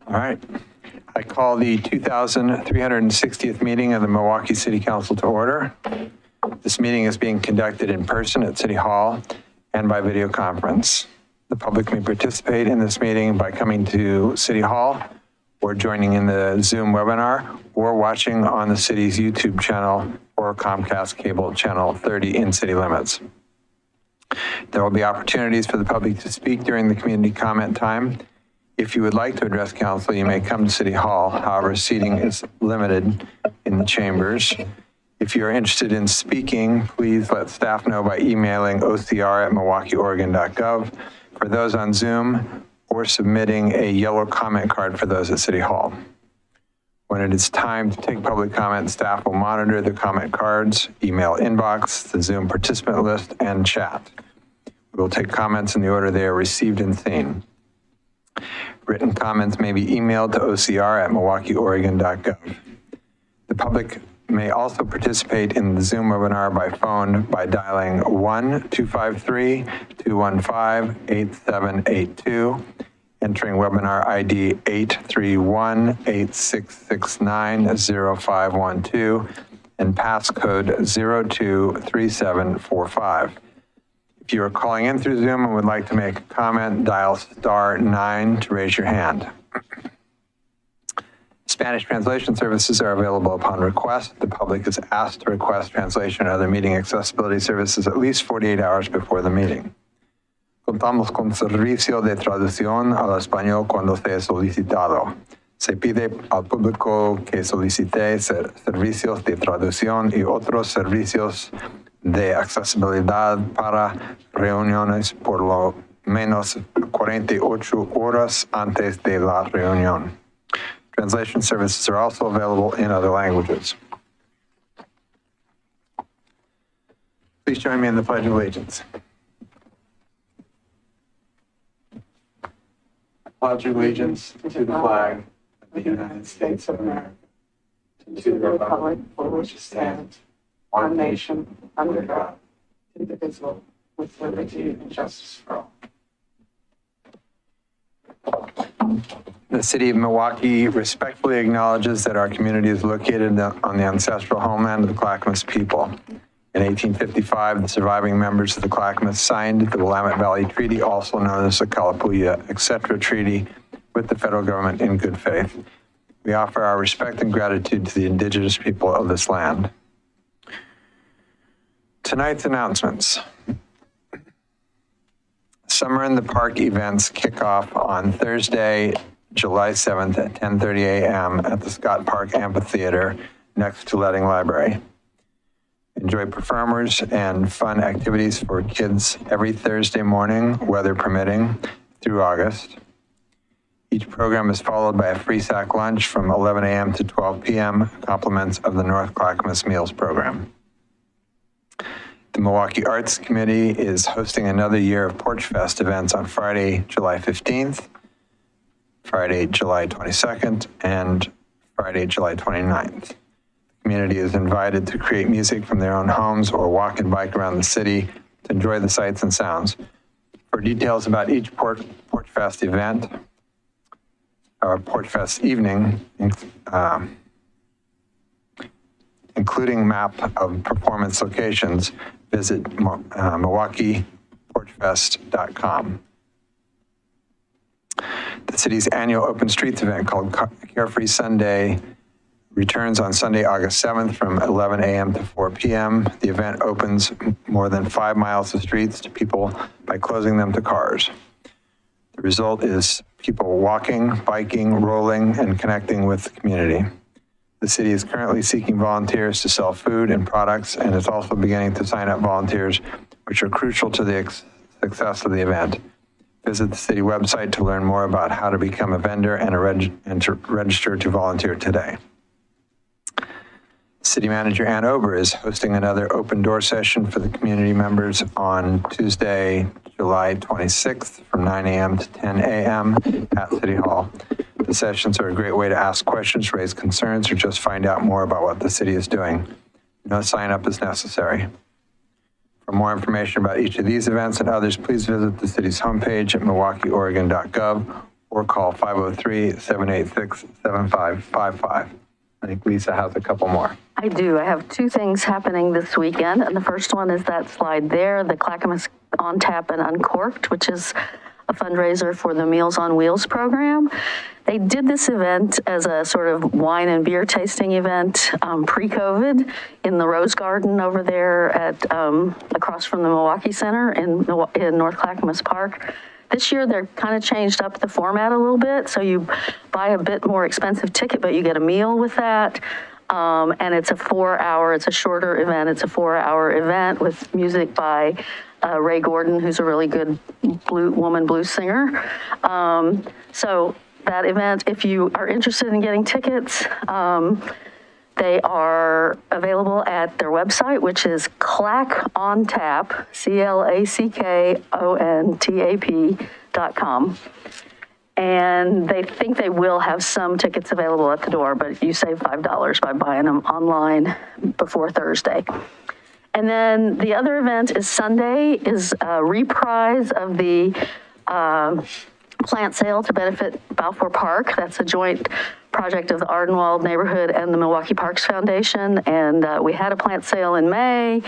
All right. I call the 2360th meeting of the Milwaukie City Council to order. This meeting is being conducted in person at City Hall and by video conference. The public may participate in this meeting by coming to City Hall or joining in the Zoom webinar or watching on the city's YouTube channel or Comcast cable channel 30 in city limits. There will be opportunities for the public to speak during the community comment time. If you would like to address council, you may come to City Hall. However, seating is limited in the chambers. If you're interested in speaking, please let staff know by emailing ocr@milwaukeeoregon.gov for those on Zoom, or submitting a yellow comment card for those at City Hall. When it is time to take public comment, staff will monitor the comment cards, email inbox, the Zoom participant list, and chat. We will take comments in the order they are received and seen. Written comments may be emailed to ocr@milwaukeeoregon.gov. The public may also participate in the Zoom webinar by phone by dialing 1-253-215-8782, entering webinar ID 831-8669-0512, and passcode 023745. If you are calling in through Zoom and would like to make a comment, dial *9 to raise your hand. Spanish translation services are available upon request. The public is asked to request translation and other meeting accessibility services at least 48 hours before the meeting. Contamos con servicio de traducción al español cuando sea solicitado. Se pide al público que solicite servicios de traducción y otros servicios de accesibilidad para reuniones por lo menos 48 horas antes de la reunión. Translation services are also available in other languages. Please join me in the Pledge of Allegiance. I pledge allegiance to the flag of the United States of America, to the republic for which it stands, one nation, under God, indivisible, with liberty and justice for all. The City of Milwaukie respectfully acknowledges that our community is located on the ancestral homeland of the Clackamas people. In 1855, the surviving members of the Clackamas signed the Willamette Valley Treaty, also known as the Kalapuya Etc. Treaty, with the federal government in good faith. We offer our respect and gratitude to the indigenous people of this land. Tonight's announcements. Summer in the Park events kick off on Thursday, July 7th at 10:30 a.m. at the Scott Park Amphitheater next to Ledding Library. Enjoy performers and fun activities for kids every Thursday morning, weather permitting, through August. Each program is followed by a free sack lunch from 11 a.m. to 12 p.m., compliments of the North Clackamas Meals program. The Milwaukie Arts Committee is hosting another year of Porch Fest events on Friday, July 15th, Friday, July 22nd, and Friday, July 29th. The community is invited to create music from their own homes or walk and bike around the city to enjoy the sights and sounds. For details about each Porch Fest event, or Porch Fest evening, including map of performance locations, visit MilwaukeePorchFest.com. The city's annual open streets event called Carefree Sunday returns on Sunday, August 7th from 11 a.m. to 4 p.m. The event opens more than 5 miles of streets to people by closing them to cars. The result is people walking, biking, rolling, and connecting with the community. The city is currently seeking volunteers to sell food and products, and is also beginning to sign up volunteers, which are crucial to the success of the event. Visit the city website to learn more about how to become a vendor and to register to volunteer today. City Manager Ann Ober is hosting another open door session for the community members on Tuesday, July 26th from 9 a.m. to 10 a.m. at City Hall. The sessions are a great way to ask questions, raise concerns, or just find out more about what the city is doing. No sign up is necessary. For more information about each of these events and others, please visit the city's homepage at milwaukeeoregon.gov or call 503-786-7555. I think Lisa has a couple more. I do. I have 2 things happening this weekend, and the first one is that slide there, the Clackamas On Tap and Uncorked, which is a fundraiser for the Meals on Wheels program. They did this event as a sort of wine and beer tasting event pre-COVID in the Rose Garden over there at across from the Milwaukie Center in North Clackamas Park. This year, they're kind of changed up the format a little bit. So you buy a bit more expensive ticket, but you get a meal with that. And it's a 4-hour, it's a shorter event. It's a 4-hour event with music by Ray Gordon, who's a really good woman blues singer. So that event, if you are interested in getting tickets, they are available at their website, which is clackontap, CLACKONTAP.com. And they think they will have some tickets available at the door, but you save $5 by buying them online before Thursday. And then the other event is Sunday, is a reprise of the plant sale to benefit Balfour Park. That's a joint project of the Ardenwald neighborhood and the Milwaukie Parks Foundation. And we had a plant sale in May,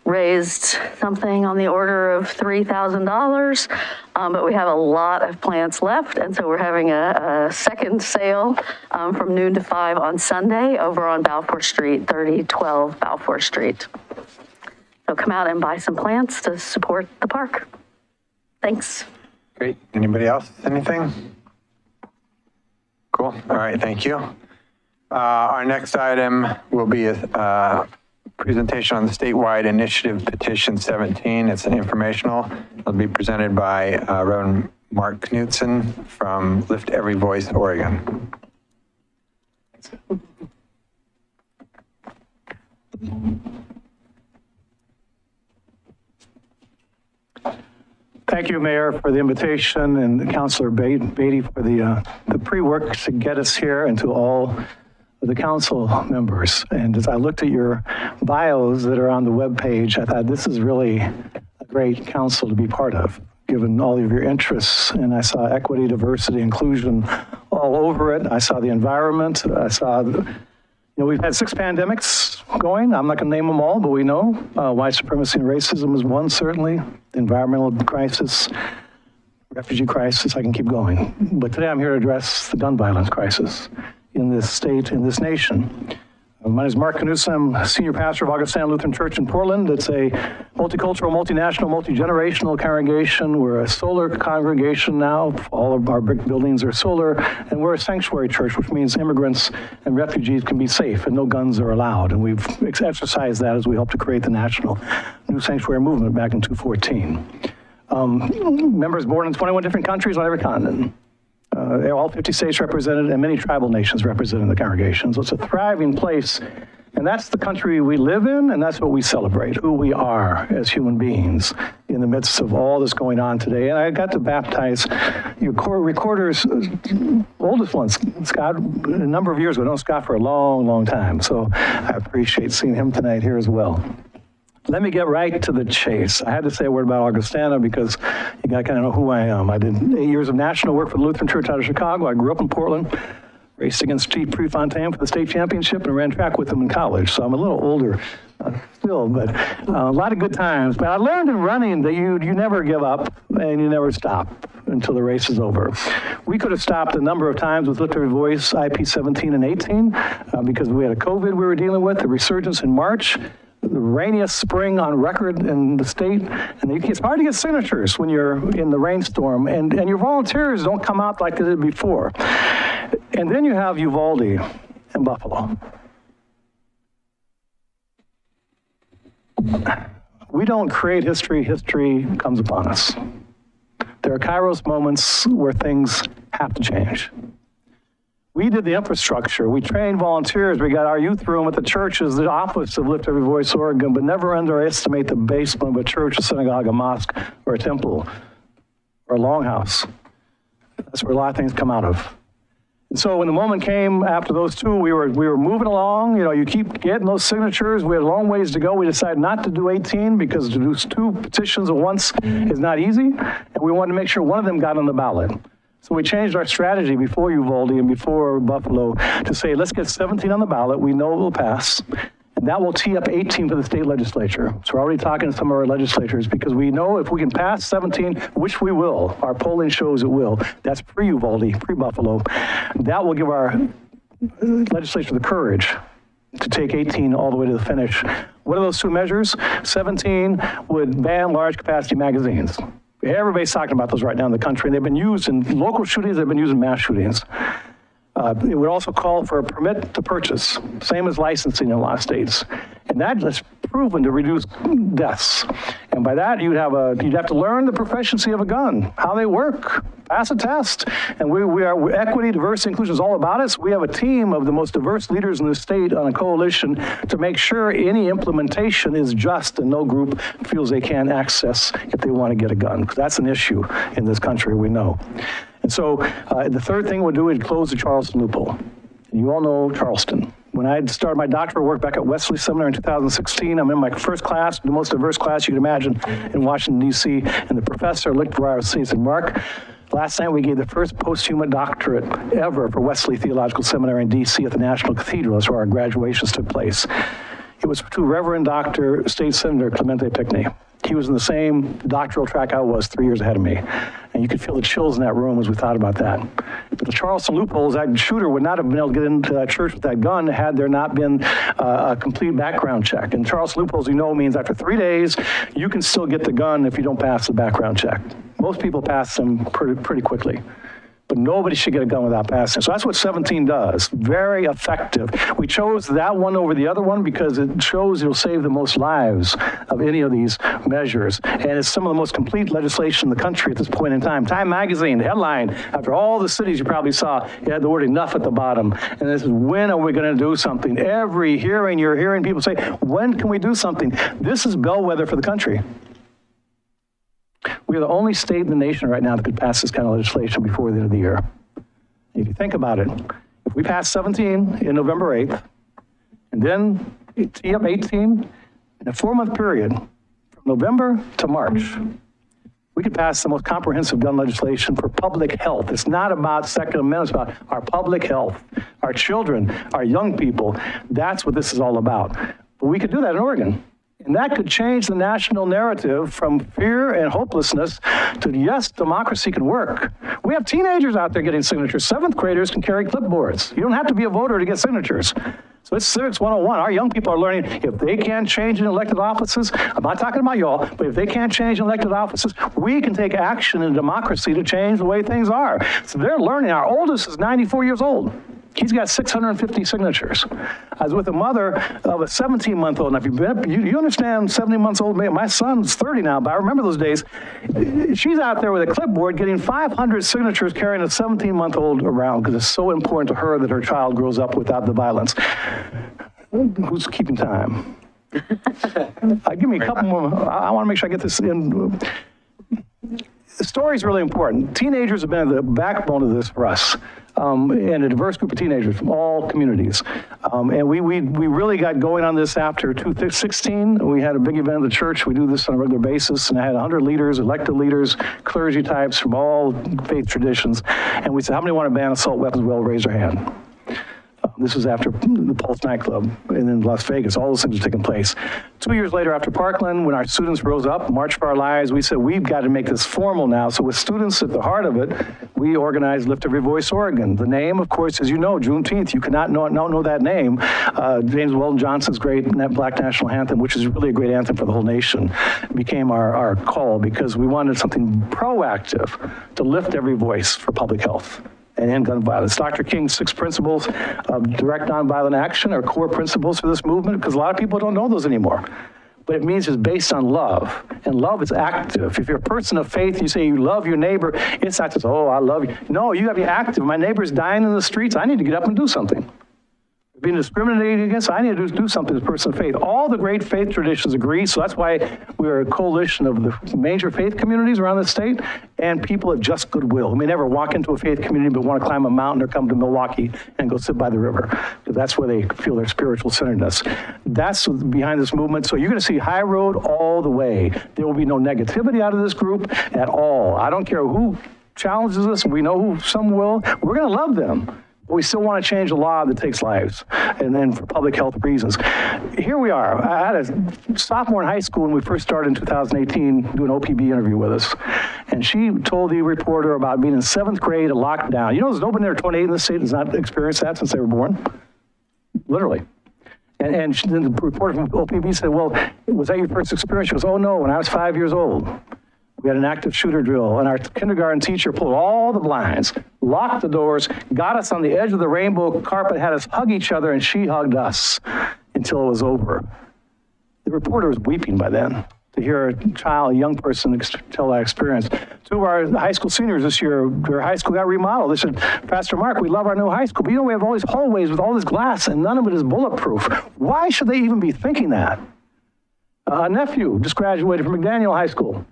raised something on the order of $3,000, but we have a lot of plants left. And so we're having a second sale from noon to 5 on Sunday over on Balfour Street, 3012 Balfour Street. So come out and buy some plants to support the park. Thanks. Great. Anybody else? Anything? Cool. All right. Thank you. Our next item will be a presentation on the statewide initiative Petition 17. It's an informational. It'll be presented by Reverend Mark Knudsen from Lift Every Voice, Oregon. Thank you, Mayor, for the invitation, and Councilor Beatty for the pre-work to get us here, and to all of the council members. And as I looked at your bios that are on the webpage, I thought this is really a great council to be part of, given all of your interests. And I saw equity, diversity, inclusion all over it. I saw the environment. I saw, we've had 6 pandemics going. I'm not going to name them all, but we know white supremacy and racism is one, certainly. Environmental crisis, refugee crisis, I can keep going. But today I'm here to address the gun violence crisis in this state, in this nation. My name is Mark Knudsen. I'm senior pastor of Augustana Lutheran Church in Portland. It's a multicultural, multinational, multi-generational congregation. We're a solar congregation now. All of our brick buildings are solar. And we're a sanctuary church, which means immigrants and refugees can be safe and no guns are allowed. And we've exercised that as we help to create the national new sanctuary movement back in 2014. Members born in 21 different countries on every continent. All 50 states represented and many tribal nations represented in the congregation. So it's a thriving place And that's the country we live in, and that's what we celebrate, who we are as human beings in the midst of all that's going on today. And I got to baptize your recorder's oldest one, Scott, a number of years ago. I've known Scott for a long, long time. So I appreciate seeing him tonight here as well. Let me get right to the chase. I had to say a word about Augustana because you got to kind of know who I am. I did 8 years of national work for the Lutheran Church out of Chicago. I grew up in Portland, raced against Steve Prefontaine for the state championship, and ran track with him in college. So I'm a little older still, but a lot of good times. But I learned in running that you never give up and you never stop until the race is over. We could have stopped a number of times with Lift Every Voice, IP 17 and 18, because we had a COVID we were dealing with, the resurgence in March, the rainiest spring on record in the state, and it's hard to get signatures when you're in the rainstorm, and your volunteers don't come out like they did before. And then you have Uvalde and Buffalo. We don't create history, history comes upon us. There are Kairos moments where things have to change. We did the infrastructure. We trained volunteers. We got our youth room at the churches, the office of Lift Every Voice Oregon, but never underestimate the basement of a church, a synagogue, a mosque, or a temple, or a longhouse. That's where a lot of things come out of. And so when the moment came after those two, we were moving along. You know, you keep getting those signatures. We had a long ways to go. We decided not to do 18 because to do 2 petitions at once is not easy. And we wanted to make sure one of them got on the ballot. So we changed our strategy before Uvalde and before Buffalo to say, let's get 17 on the ballot. We know it will pass. And that will tee up 18 for the state legislature. So we're already talking to some of our legislators because we know if we can pass 17, which we will, our polling shows it will, that's pre-Uvalde, pre-Buffalo, that will give our legislature the courage to take 18 all the way to the finish. What are those 2 measures? 17 would ban large capacity magazines. Everybody's talking about those right now in the country. They've been used in local shootings, they've been used in mass shootings. It would also call for a permit to purchase, same as licensing in a lot of states. And that is proven to reduce deaths. And by that, you'd have to learn the proficiency of a gun, how they work, pass a test. And we are equity, diversity, inclusion is all about us. We have a team of the most diverse leaders in the state on a coalition to make sure any implementation is just and no group feels they can't access if they want to get a gun. Because that's an issue in this country, we know. And so the third thing we'll do is close the Charleston loophole. And you all know Charleston. When I started my doctoral work back at Wesley Seminary in 2016, I'm in my first class, the most diverse class you can imagine in Washington, D.C., and the professor looked where I was sitting and said, Mark, last night we gave the first posthumous doctorate ever for Wesley Theological Seminary in D.C. at the National Cathedral. That's where our graduations took place. It was to Reverend Dr. State Senator Clemente Pinckney. He was in the same doctoral track I was 3 years ahead of me. And you could feel the chills in that room as we thought about that. But the Charleston loopholes, that shooter would not have been able to get into that church with that gun had there not been a complete background check. And Charleston loopholes, you know, means after 3 days, you can still get the gun if you don't pass the background check. Most people pass them pretty quickly. But nobody should get a gun without passing. So that's what 17 does. Very effective. We chose that one over the other one because it shows it'll save the most lives of any of these measures. And it's some of the most complete legislation in the country at this point in time. Time magazine, the headline, after all the cities you probably saw, it had the word enough at the bottom. And this is, when are we going to do something? Every hearing, you're hearing people say, when can we do something? This is bellwether for the country. We are the only state in the nation right now that could pass this kind of legislation before the end of the year. If you think about it, if we pass 17 in November 8th, and then tee up 18, in a 4-month period, from November to March, we could pass the most comprehensive gun legislation for public health. It's not about Second Amendment, it's about our public health, our children, our young people. That's what this is all about. But we could do that in Oregon. And that could change the national narrative from fear and hopelessness to, yes, democracy can work. We have teenagers out there getting signatures. 7th graders can carry clipboards. You don't have to be a voter to get signatures. So it's Civics 101. Our young people are learning if they can't change in elected offices, I'm not talking about y'all, but if they can't change in elected offices, we can take action in democracy to change the way things are. So they're learning. Our oldest is 94 years old. He's got 650 signatures. I was with a mother of a 17-month-old. Now, if you've been, you understand 70 months old. My son's 30 now, but I remember those days. She's out there with a clipboard getting 500 signatures carrying a 17-month-old around because it's so important to her that her child grows up without the violence. Who's keeping time? Give me a couple more. I want to make sure I get this in. The story is really important. Teenagers have been the backbone of this for us, and a diverse group of teenagers from all communities. And we really got going on this after 2016. We had a big event at the church. We do this on a regular basis, and I had 100 leaders, elected leaders, clergy types from all faith traditions. And we said, how many want to ban assault weapons? Well, raise their hand. This was after the Pulse nightclub and in Las Vegas. All those things were taking place. 2 years later, after Parkland, when our students rose up, March for Our Lives, we said, we've got to make this formal now. So with students at the heart of it, we organized Lift Every Voice Oregon. The name, of course, as you know, Juneteenth. You cannot not know that name. James Weldon Johnson's great Black National Anthem, which is really a great anthem for the whole nation, became our call because we wanted something proactive to lift every voice for public health and end gun violence. Dr. King's 6 principles of direct nonviolent action are core principles for this movement because a lot of people don't know those anymore. But it means it's based on love, and love is active. If you're a person of faith, you say you love your neighbor, it's not just, oh, I love you. No, you have to be active. My neighbor's dying in the streets. I need to get up and do something. Being discriminated against, I need to do something as a person of faith. All the great faith traditions agree, so that's why we're a coalition of the major faith communities around the state and people of just goodwill who may never walk into a faith community but want to climb a mountain or come to Milwaukie and go sit by the river, because that's where they feel their spiritual centeredness. That's behind this movement. So you're going to see high road all the way. There will be no negativity out of this group at all. I don't care who challenges us, we know who some will. We're going to love them. But we still want to change a law that takes lives, and then for public health reasons. Here we are. I had a sophomore in high school when we first started in 2018 doing an OPB interview with us, and she told the reporter about being in 7th grade, a lockdown. You know, there's nobody there 28 in the state that's not experienced that since they were born, literally. And then the reporter from OPB said, well, was that your first experience? She goes, oh no, when I was 5 years old. We had an active shooter drill, and our kindergarten teacher pulled all the blinds, locked the doors, got us on the edge of the rainbow carpet, had us hug each other, and she hugged us until it was over. The reporter was weeping by then to hear a young person tell that experience. 2 of our high school seniors this year, their high school got remodeled. They said, Pastor Mark, we love our new high school, but you know, we have all these hallways with all this glass, and none of it is bulletproof. Why should they even be thinking that? A nephew just graduated from McDaniel High School.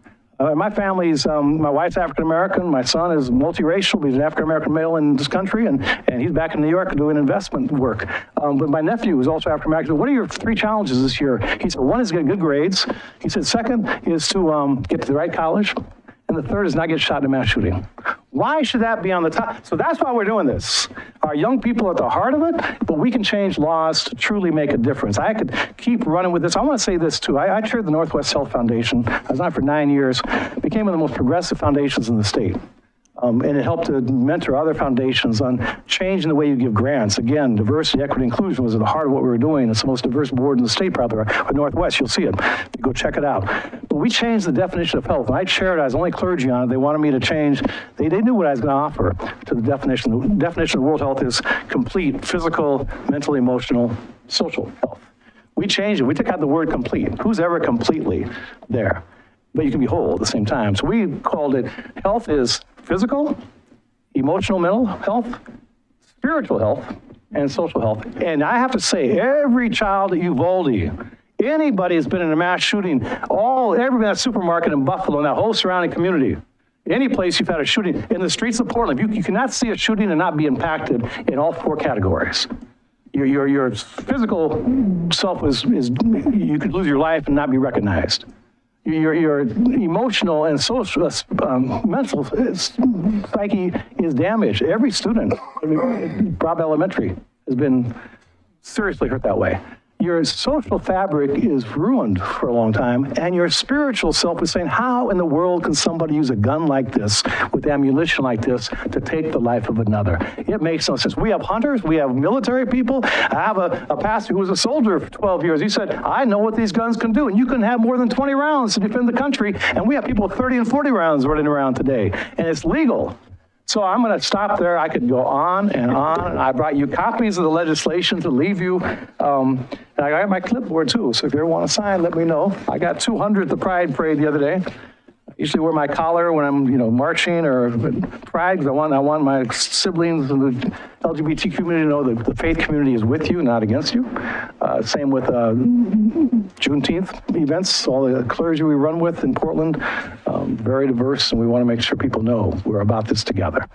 My family's, my wife's African-American, my son is multiracial, he's an African-American male in this country, and he's back in New York doing investment work. But my nephew is also African-American. What are your 3 challenges this year? He said, 1 is to get good grades. He said, 2nd is to get to the right college. And the 3rd is not get shot in a mass shooting. Why should that be on the top? So that's why we're doing this. Our young people are at the heart of it, but we can change laws to truly make a difference. I could keep running with this. I want to say this too. I chaired the Northwest Health Foundation. I was on it for 9 years. It became one of the most progressive foundations in the state. And it helped to mentor other foundations on changing the way you give grants. Again, diversity, equity, inclusion was at the heart of what we were doing. It's the most diverse board in the state, probably, or Northwest. You'll see it. You go check it out. But we changed the definition of health. When I chaired it, I was only clergy on it. They wanted me to change. They knew what I was going to offer to the definition. The definition of world health is complete physical, mental, emotional, social health. We changed it. We took out the word complete. Who's ever completely there? But you can be whole at the same time. So we called it health is physical, emotional, mental health, spiritual health, and social health. And I have to say, every child at Uvalde, anybody has been in a mass shooting, everybody in that supermarket in Buffalo and that whole surrounding community, any place you've had a shooting, in the streets of Portland, you cannot see a shooting and not be impacted in all 4 categories. Your physical self you could lose your life and not be recognized. Your emotional and social, mental psyche is damaged. Every student, Rob Elementary, has been seriously hurt that way. Your social fabric is ruined for a long time, and your spiritual self is saying, how in the world can somebody use a gun like this, with ammunition like this, to take the life of another? It makes no sense. We have hunters, we have military people. I have a pastor who was a soldier for 12 years. He said, I know what these guns can do, and you can have more than 20 rounds to defend the country, and we have people with 30 and 40 rounds running around today, and it's legal. So I'm going to stop there. I could go on and on. I brought you copies of the legislation to leave you. And I got my clipboard too. So if you ever want to sign, let me know. I got 200 at the Pride Parade the other day. Usually wear my collar when I'm, marching or pride, because I want my siblings and the LGBTQ community to know that the faith community is with you, not against you. Same with Juneteenth events, all the clergy we run with in Portland, very diverse, and we want to make sure people know we're about this together.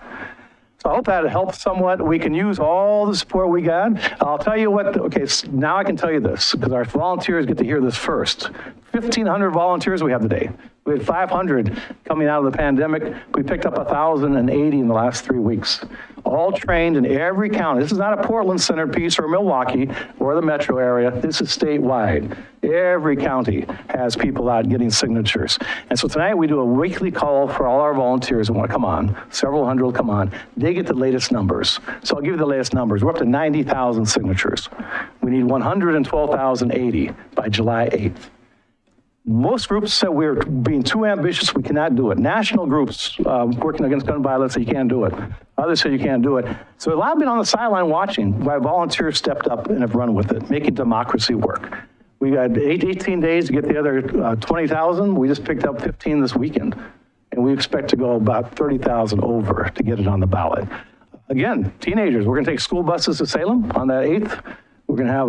So I hope that helps somewhat. We can use all the support we got. I'll tell you what, okay, now I can tell you this, because our volunteers get to hear this first. 1,500 volunteers we have today. We had 500 coming out of the pandemic. We picked up 1,080 in the last 3 weeks. All trained in every county. This is not a Portland centered piece or Milwaukie or the metro area. This is statewide. Every county has people out getting signatures. And so tonight we do a weekly call for all our volunteers who want to come on. Several hundred will come on. They get the latest numbers. So I'll give you the latest numbers. We're up to 90,000 signatures. We need 112,080 by July 8th. Most groups said we're being too ambitious, we cannot do it. National groups working against gun violence say you can't do it. Others say you can't do it. So a lot have been on the sideline watching while volunteers stepped up and have run with it, making democracy work. We got 18 days to get the other 20,000. We just picked up 15 this weekend. And we expect to go about 30,000 over to get it on the ballot. Again, teenagers, we're gonna take school buses to Salem on that 8th. We're going to have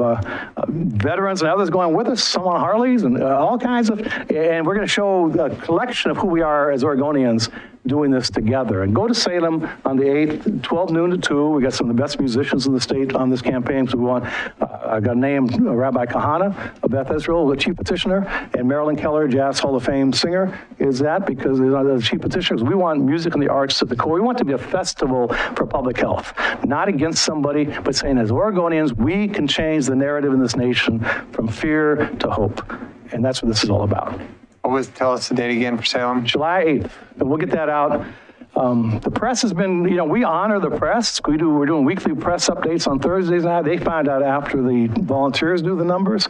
veterans and others going with us, some on Harleys and all kinds of, and we're going to show a collection of who we are as Oregonians doing this together. And go to Salem on the 8th, 12 noon to 2. We got some of the best musicians in the state on this campaign. So we want, I got named Rabbi Kahana of Beth Israel, the chief petitioner, and Marilyn Keller, Jazz Hall of Fame singer, is that because the chief petitioners, we want music and the arts at the core. We want to be a festival for public health, not against somebody, but saying as Oregonians, we can change the narrative in this nation from fear to hope. And that's what this is all about. Always tell us the date again for Salem. July 8th, and we'll get that out. The press has been, we honor the press. We're doing weekly press updates on Thursdays now. They find out after the volunteers do the numbers,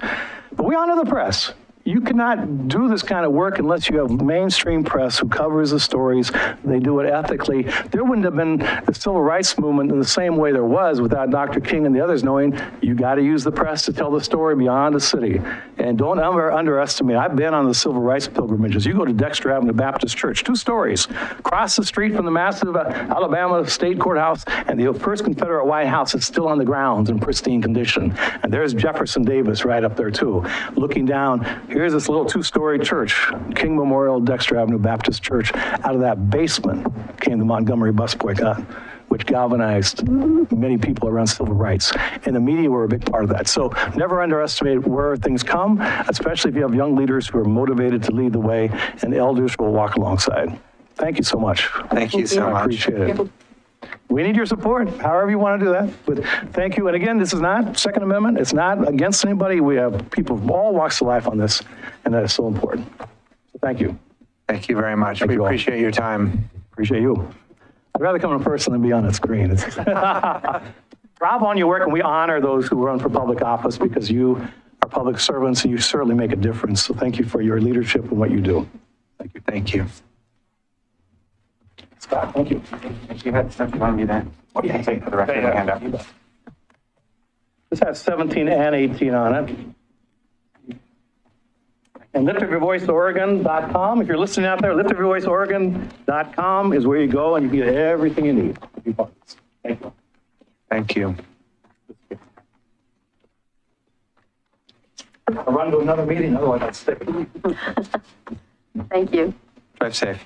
but we honor the press. You cannot do this kind of work unless you have mainstream press who covers the stories. They do it ethically. There wouldn't have been the civil rights movement in the same way there was without Dr. King and the others knowing you got to use the press to tell the story beyond the city. And don't ever underestimate. I've been on the civil rights pilgrimages. You go to Dexter Avenue Baptist Church, 2 stories. Across the street from the massive Alabama State Courthouse and the first Confederate White House is still on the grounds in pristine condition. And there's Jefferson Davis right up there too. Looking down, here's this little 2-story church, King Memorial Dexter Avenue Baptist Church. Out of that basement came the Montgomery bus boycott, which galvanized many people around civil rights. And the media were a big part of that. So never underestimate where things come, especially if you have young leaders who are motivated to lead the way, and elders will walk alongside. Thank you so much. Thank you so much. I appreciate it. We need your support, however you want to do that. But thank you. And again, this is not Second Amendment. It's not against anybody. We have people of all walks of life on this, and that is so important. So thank you. Thank you very much. Thank We you all. appreciate your time. Appreciate you. I'd rather come in person than be on a screen. Bravo on your work, and we honor those who run for public office because you are public servants and you certainly make a difference. So thank you for your leadership and what you do. Thank you. Thank you. Scott, thank you. If you had stuff you want to do that, what do you take for the rest of the handout? This has 17 and 18 on it. And liftupyourvoiceoregon.com. If you're listening out there, liftupyourvoiceoregon.com is where you go and you get everything you need to be part of this. Thank you. Thank you. I'll run to another meeting, otherwise I'll stick. Thank you. Drive safe.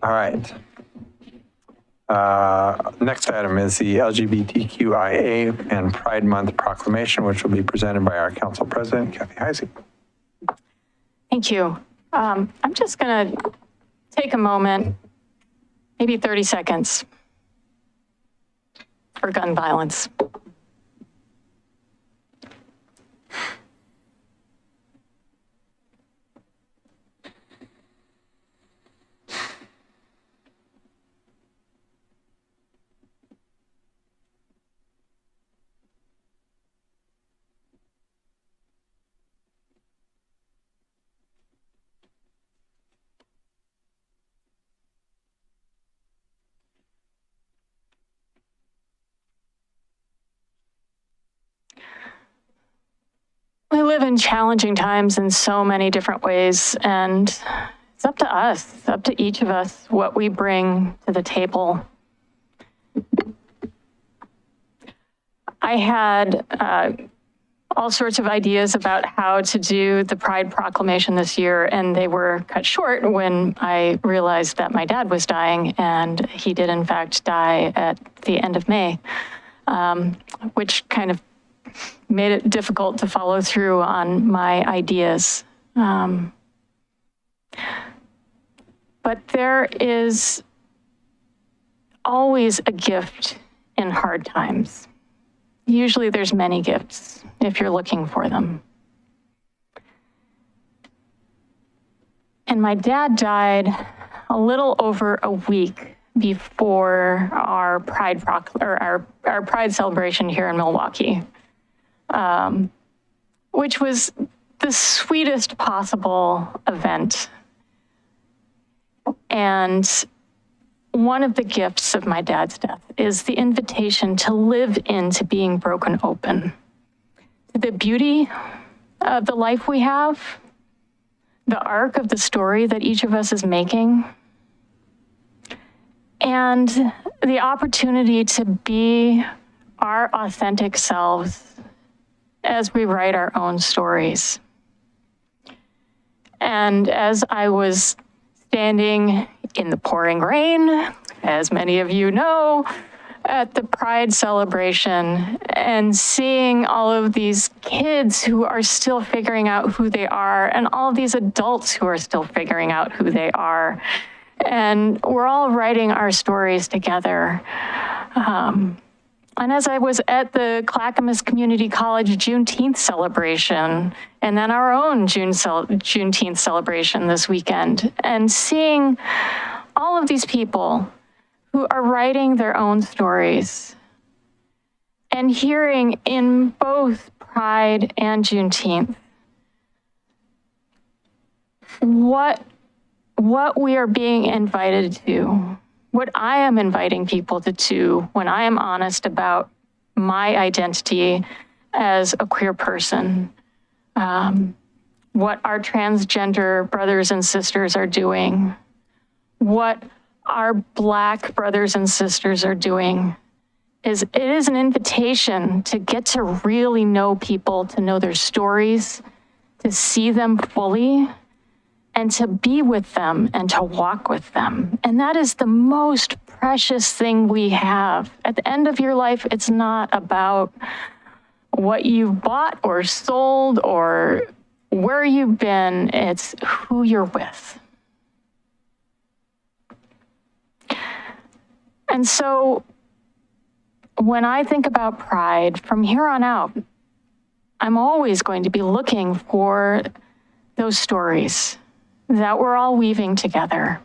All right. Next item is the LGBTQIA and Pride Month Proclamation, which will be presented by our Council President, Kathy Heisey. Thank you. I'm just going to take a moment, maybe 30 seconds, for gun violence. live in challenging times in so many different ways, and it's up to us, it's up to each of us what we bring to the table. I had all sorts of ideas about how to do the Pride Proclamation this year, and they were cut short when I realized that my dad was dying, and he did in fact die at the end of May, which kind of made it difficult to follow through on my ideas. But there is always a gift in hard times. Usually there's many gifts if you're looking for them. And my dad died a little over a week before our Pride celebration here in Milwaukee, which was the sweetest possible event. And one of the gifts of my dad's death is the invitation to live into being broken open. The beauty of the life we have, the arc of the story that each of us is making, and the opportunity to be our authentic selves as we write our own stories. And as I was standing in the pouring rain, as many of you know, at the Pride celebration and seeing all of these kids who are still figuring out who they are and all of these adults who are still figuring out who they are. And we're all writing our stories together. And as I was at the Clackamas Community College Juneteenth celebration, and then our own Juneteenth celebration this weekend, and seeing all of these people who are writing their own stories, and hearing in both Pride and Juneteenth what we are being invited to, what I am inviting people to do when I am honest about my identity as a queer person, what our transgender brothers and sisters are doing, what our Black brothers and sisters are doing, it is an invitation to get to really know people, to know their stories, to see them fully, and to be with them and to walk with them. And that is the most precious thing we have. At the end of your life, it's not about what you've bought or sold or where you've been, it's who you're with. And so when I think about Pride, from here on out, I'm always going to be looking for those stories that we're all weaving together.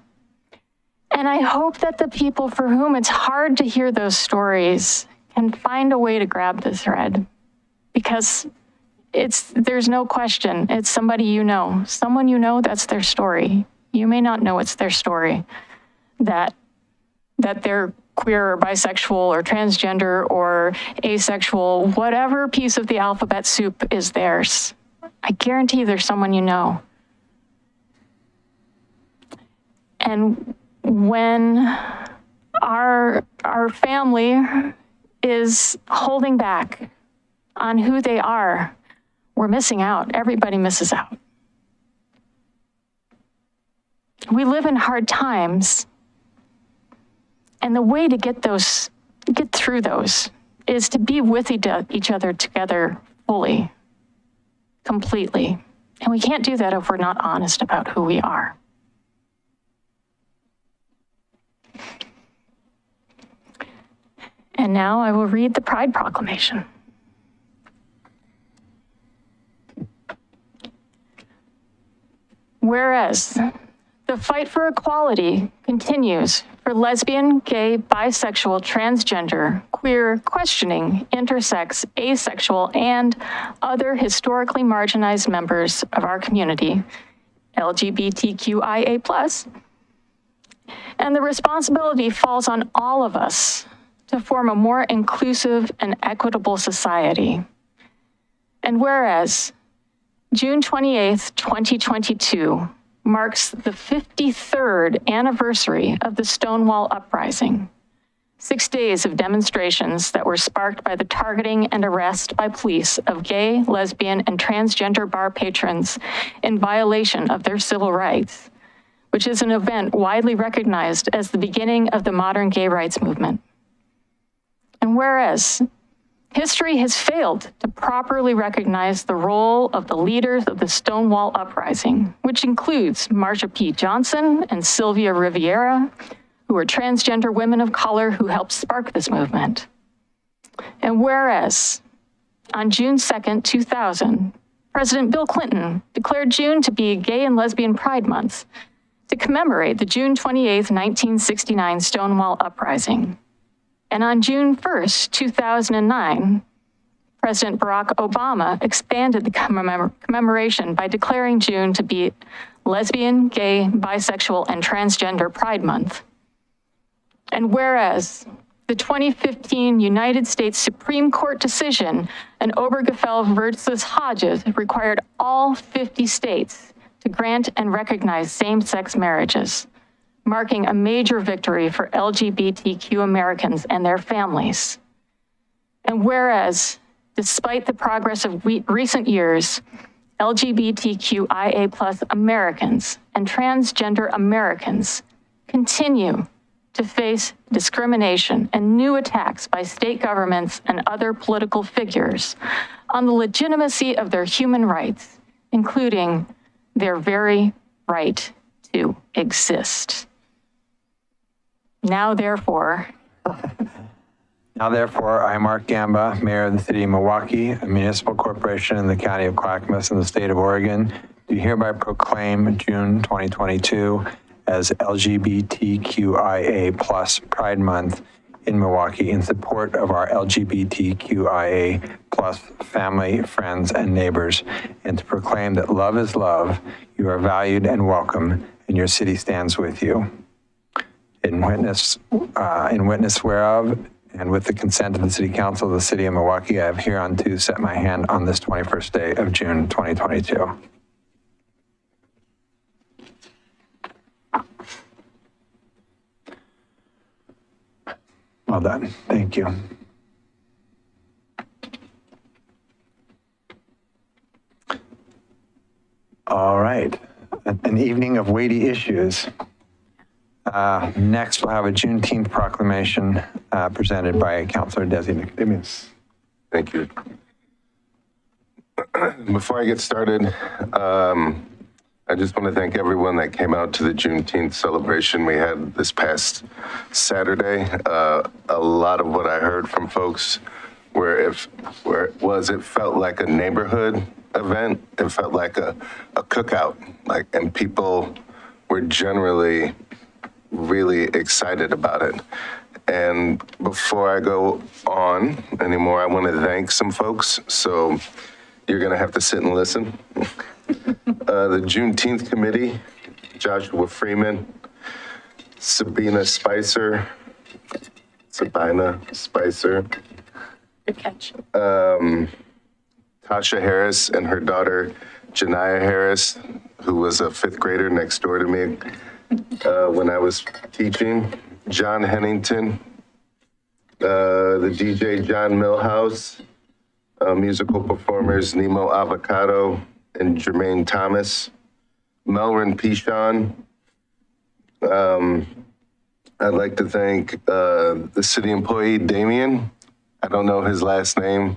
And I hope that the people for whom it's hard to hear those stories can find a way to grab the thread, because there's no question, it's somebody you know. Someone you know, that's their story. You may not know it's their story, that they're queer or bisexual or transgender or asexual, whatever piece of the alphabet soup is theirs. I guarantee there's someone you know. And when our family is holding back on who they are, we're missing out. Everybody misses out. We live in hard times, and the way to get through those is to be with each other together fully, completely. And we can't do that if we're not honest about who we are. And now I will read the Pride Proclamation. Whereas the fight for equality continues for lesbian, gay, bisexual, transgender, queer, questioning, intersex, asexual, and other historically marginalized members of our community, LGBTQIA+, and the responsibility falls on all of us to form a more inclusive and equitable society. And whereas June 28th, 2022 marks the 53rd anniversary of the Stonewall Uprising. 6 days of demonstrations that were sparked by the targeting and arrest by police of gay, lesbian, and transgender bar patrons in violation of their civil rights, which is an event widely recognized as the beginning of the modern gay rights movement. And whereas history has failed to properly recognize the role of the leaders of the Stonewall Uprising, which includes Marsha P. Johnson and Sylvia Riviera, who are transgender women of color who helped spark this movement. And whereas on June 2nd, 2000, President Bill Clinton declared June to be Gay and Lesbian Pride Month to commemorate the June 28th, 1969 Stonewall Uprising. And on June 1st, 2009, President Barack Obama expanded the commemoration by declaring June to be Lesbian, Gay, Bisexual, and Transgender Pride Month. And whereas the 2015 United States Supreme Court decision in Obergefell versus Hodges required all 50 states to grant and recognize same-sex marriages, marking a major victory for LGBTQ Americans and their families. And whereas, despite the progress of recent years, LGBTQIA+ Americans and transgender Americans continue to face discrimination and new attacks by state governments and other political figures on the legitimacy of their human rights, including their very right to exist. Now, therefore, I, Mark Gamba, Mayor of the City of Milwaukie, a municipal corporation in the County of Clackamas in the state of Oregon, do hereby proclaim June 2022 as LGBTQIA+ Pride Month in Milwaukie in support of our LGBTQIA+ family, friends, and neighbors, and to proclaim that love is love, you are valued and welcome, and your city stands with you. In witness whereof, and with the consent of the City Council of the City of Milwaukie, I have hereunto set my hand on this 21st day of June 2022. Well done. Thank you. All right. An evening of weighty issues. Next, we'll have a Juneteenth proclamation presented by Councilor Desi Nicodemus. Thank you. Before I get started, I just want to thank everyone that came out to the Juneteenth celebration we had this past Saturday. A lot of what I heard from folks it felt like a neighborhood event. It felt like a cookout, and people were generally really excited about it. And before I go on anymore, I want to thank some folks. So you're going to have to sit and listen. The Juneteenth Committee, Joshua Freeman, Sabina Spicer. good catch. Tasha Harris and her daughter, Janiyah Harris, who was a fifth grader next door to me when I was teaching. John Hennington, the DJ John Millhouse, musical performers Nemo Avocado and Jermaine Thomas, Melvin Pichon. I'd like to thank the city employee, Damien. I don't know his last name.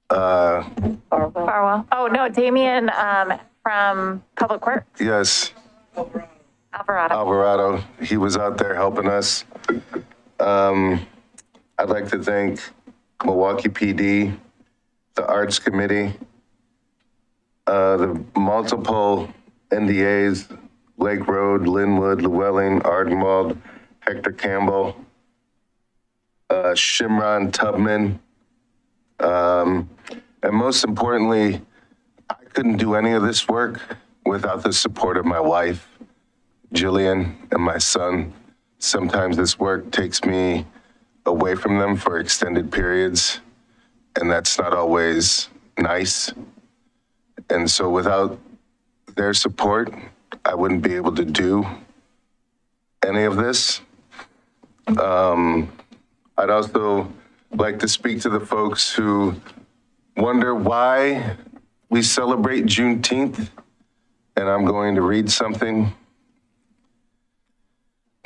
Farwell. Oh, no, Damien from Public Works. Yes. Alvarado. He was out there helping us. I'd like to thank Milwaukie PD, the Arts Committee, the multiple NDAs, Lake Road, Linwood, Llewellyn, Ardenwald, Hector Campbell, Shimron Tubman, and most importantly, I couldn't do any of this work without the support of my wife, Jillian, and my son. Sometimes this work takes me away from them for extended periods, and that's not always nice. And so without their support, I wouldn't be able to do any of this. I'd also like to speak to the folks who wonder why we celebrate Juneteenth. And I'm going to read something.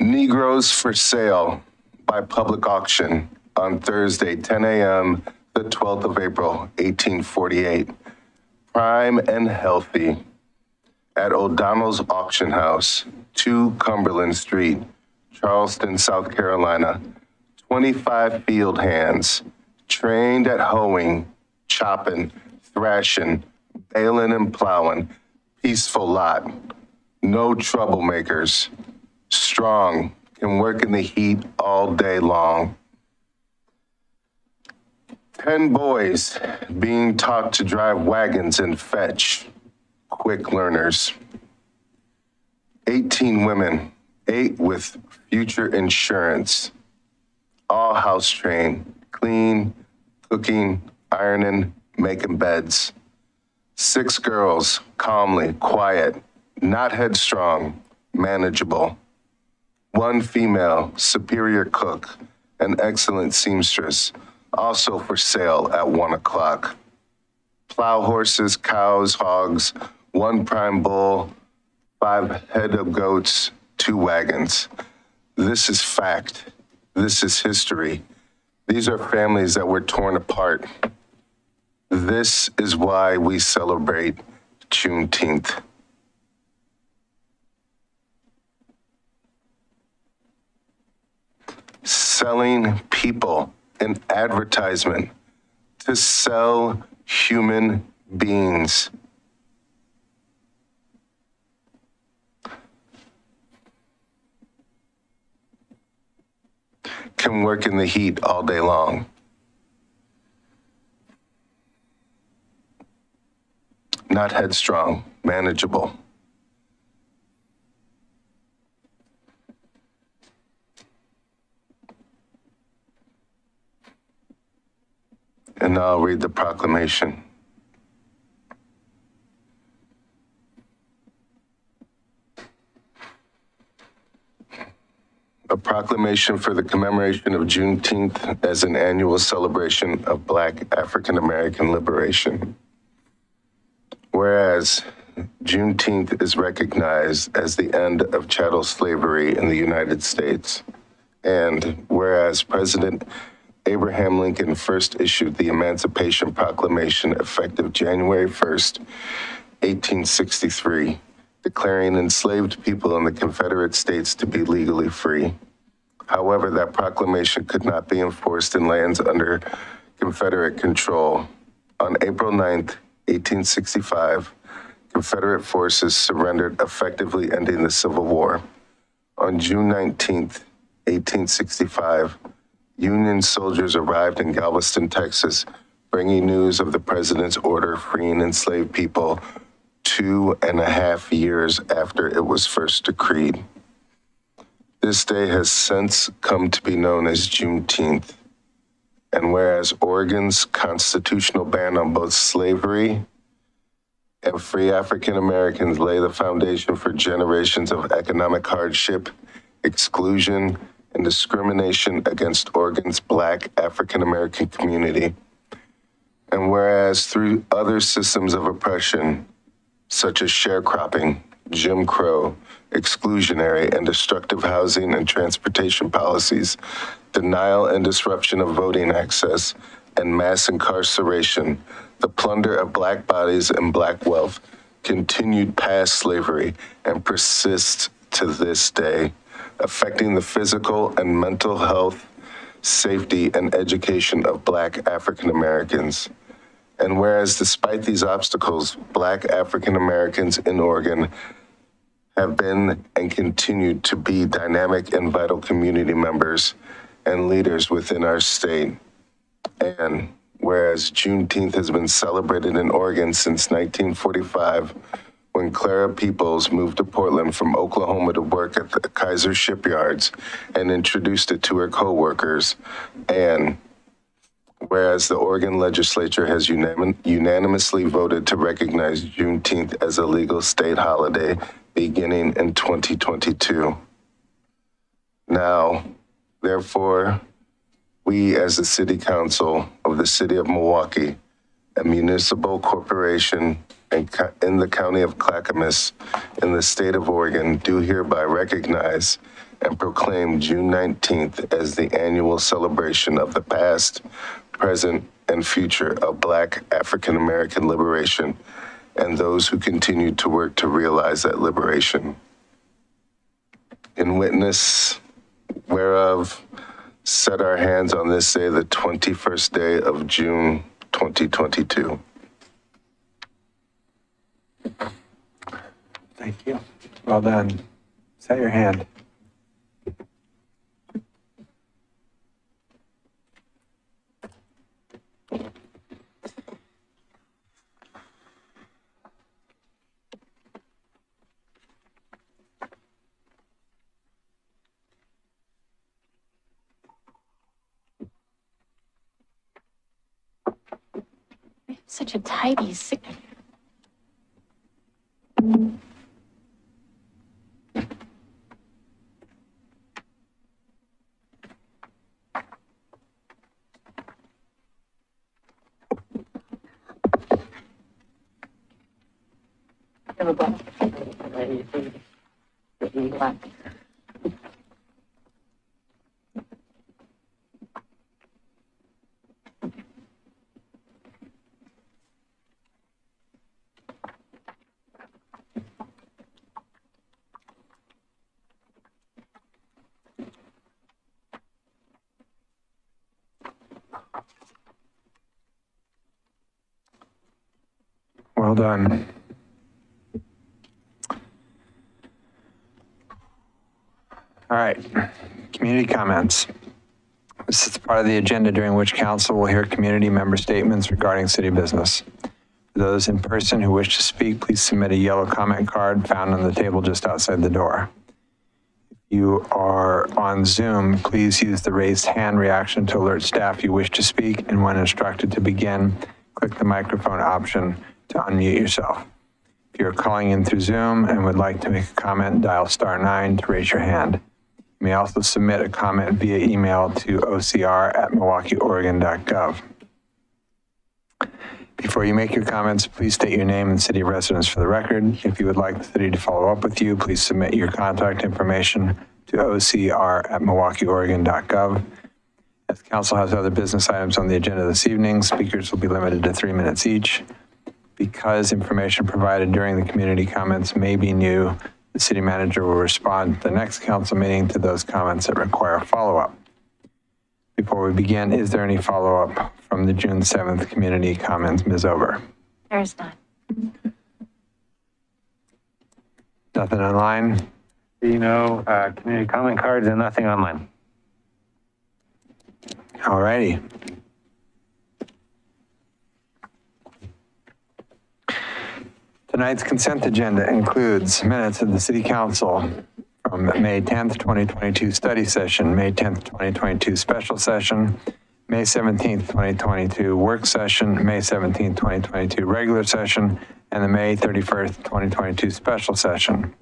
Negroes for sale by public auction on Thursday, 10 a.m., the 12th of April, 1848. Prime and healthy at O'Donnell's Auction House, 2 Cumberland Street, Charleston, South Carolina. 25 field hands, trained at hoeing, chopping, thrashing, baling and plowing. Peaceful lot, no troublemakers. Strong, can work in the heat all day long. 10 boys being taught to drive wagons and fetch. Quick learners. 18 women, 8 with future insurance. All house trained, clean, cooking, ironing, making beds. 6 girls, calmly, quiet, not headstrong, manageable. 1 female, superior cook, an excellent seamstress, also for sale at 1 o'clock. Plow horses, cows, hogs, 1 prime bull, 5 head of goats, 2 wagons. This is fact. This is history. These are families that were torn apart. This is why we celebrate Juneteenth. Selling people in advertisement to sell human beings. Can work in the heat all day long. Not headstrong, manageable. And now I'll read the proclamation. A proclamation for the commemoration of Juneteenth as an annual celebration of Black African American liberation. Whereas Juneteenth is recognized as the end of chattel slavery in the United States, and whereas President Abraham Lincoln first issued the Emancipation Proclamation effective January 1st, 1863, declaring enslaved people in the Confederate States to be legally free. However, that proclamation could not be enforced in lands under Confederate control. On April 9th, 1865, Confederate forces surrendered, effectively ending the Civil War. On June 19th, 1865, Union soldiers arrived in Galveston, Texas, bringing news of the president's order freeing enslaved people 2.5 years after it was first decreed. This day has since come to be known as Juneteenth. And whereas Oregon's constitutional ban on both slavery and free African Americans lay the foundation for generations of economic hardship, exclusion, and discrimination against Oregon's Black African American community. And whereas through other systems of oppression, such as sharecropping, Jim Crow, exclusionary and destructive housing and transportation policies, denial and disruption of voting access, and mass incarceration, the plunder of Black bodies and Black wealth continued past slavery and persists to this day, affecting the physical and mental health, safety, and education of Black African Americans. And whereas despite these obstacles, Black African Americans in Oregon have been and continue to be dynamic and vital community members and leaders within our state. And whereas Juneteenth has been celebrated in Oregon since 1945, when Clara Peoples moved to Portland from Oklahoma to work at the Kaiser shipyards and introduced it to her coworkers. And Whereas the Oregon legislature has unanimously voted to recognize Juneteenth as a legal state holiday beginning in 2022. Now, therefore, we as the City Council of the City of Milwaukie, a municipal corporation in the County of Clackamas in the state of Oregon, do hereby recognize and proclaim June 19th as the annual celebration of the past, present, and future of Black African American liberation and those who continue to work to realize that liberation. In witness whereof, set our hands on this day, the 21st day of June, 2022. Thank you. Well done. Set your hand. Such a tidy signature. Well done. All right, community comments. This is part of the agenda during which council will hear community member statements regarding city business. For those in person who wish to speak, please submit a yellow comment card found on the table just outside the door. If you are on Zoom, please use the raised hand reaction to alert staff you wish to speak, and when instructed to begin, click the microphone option to unmute yourself. If you're calling in through Zoom and would like to make a comment, dial *9 to raise your hand. You may also submit a comment via email to ocr@milwaukieoregon.gov. Before you make your comments, please state your name and city of residence for the record. If you would like the city to follow up with you, please submit your contact information to ocr@milwaukieoregon.gov. As council has other business items on the agenda this evening, speakers will be limited to 3 minutes each. Because information provided during the community comments may be new, the city manager will respond at the next council meeting to those comments that require follow-up. Before we begin, is there any follow-up from the June 7th community comments? Ms. Ober? There is none. Nothing online? Community comment cards and nothing online. All righty. Tonight's consent agenda includes minutes of the City Council from May 10th, 2022 study session, May 10th, 2022 special session, May 17th, 2022 work session, May 17th, 2022 regular session, and the May 31st, 2022 special session.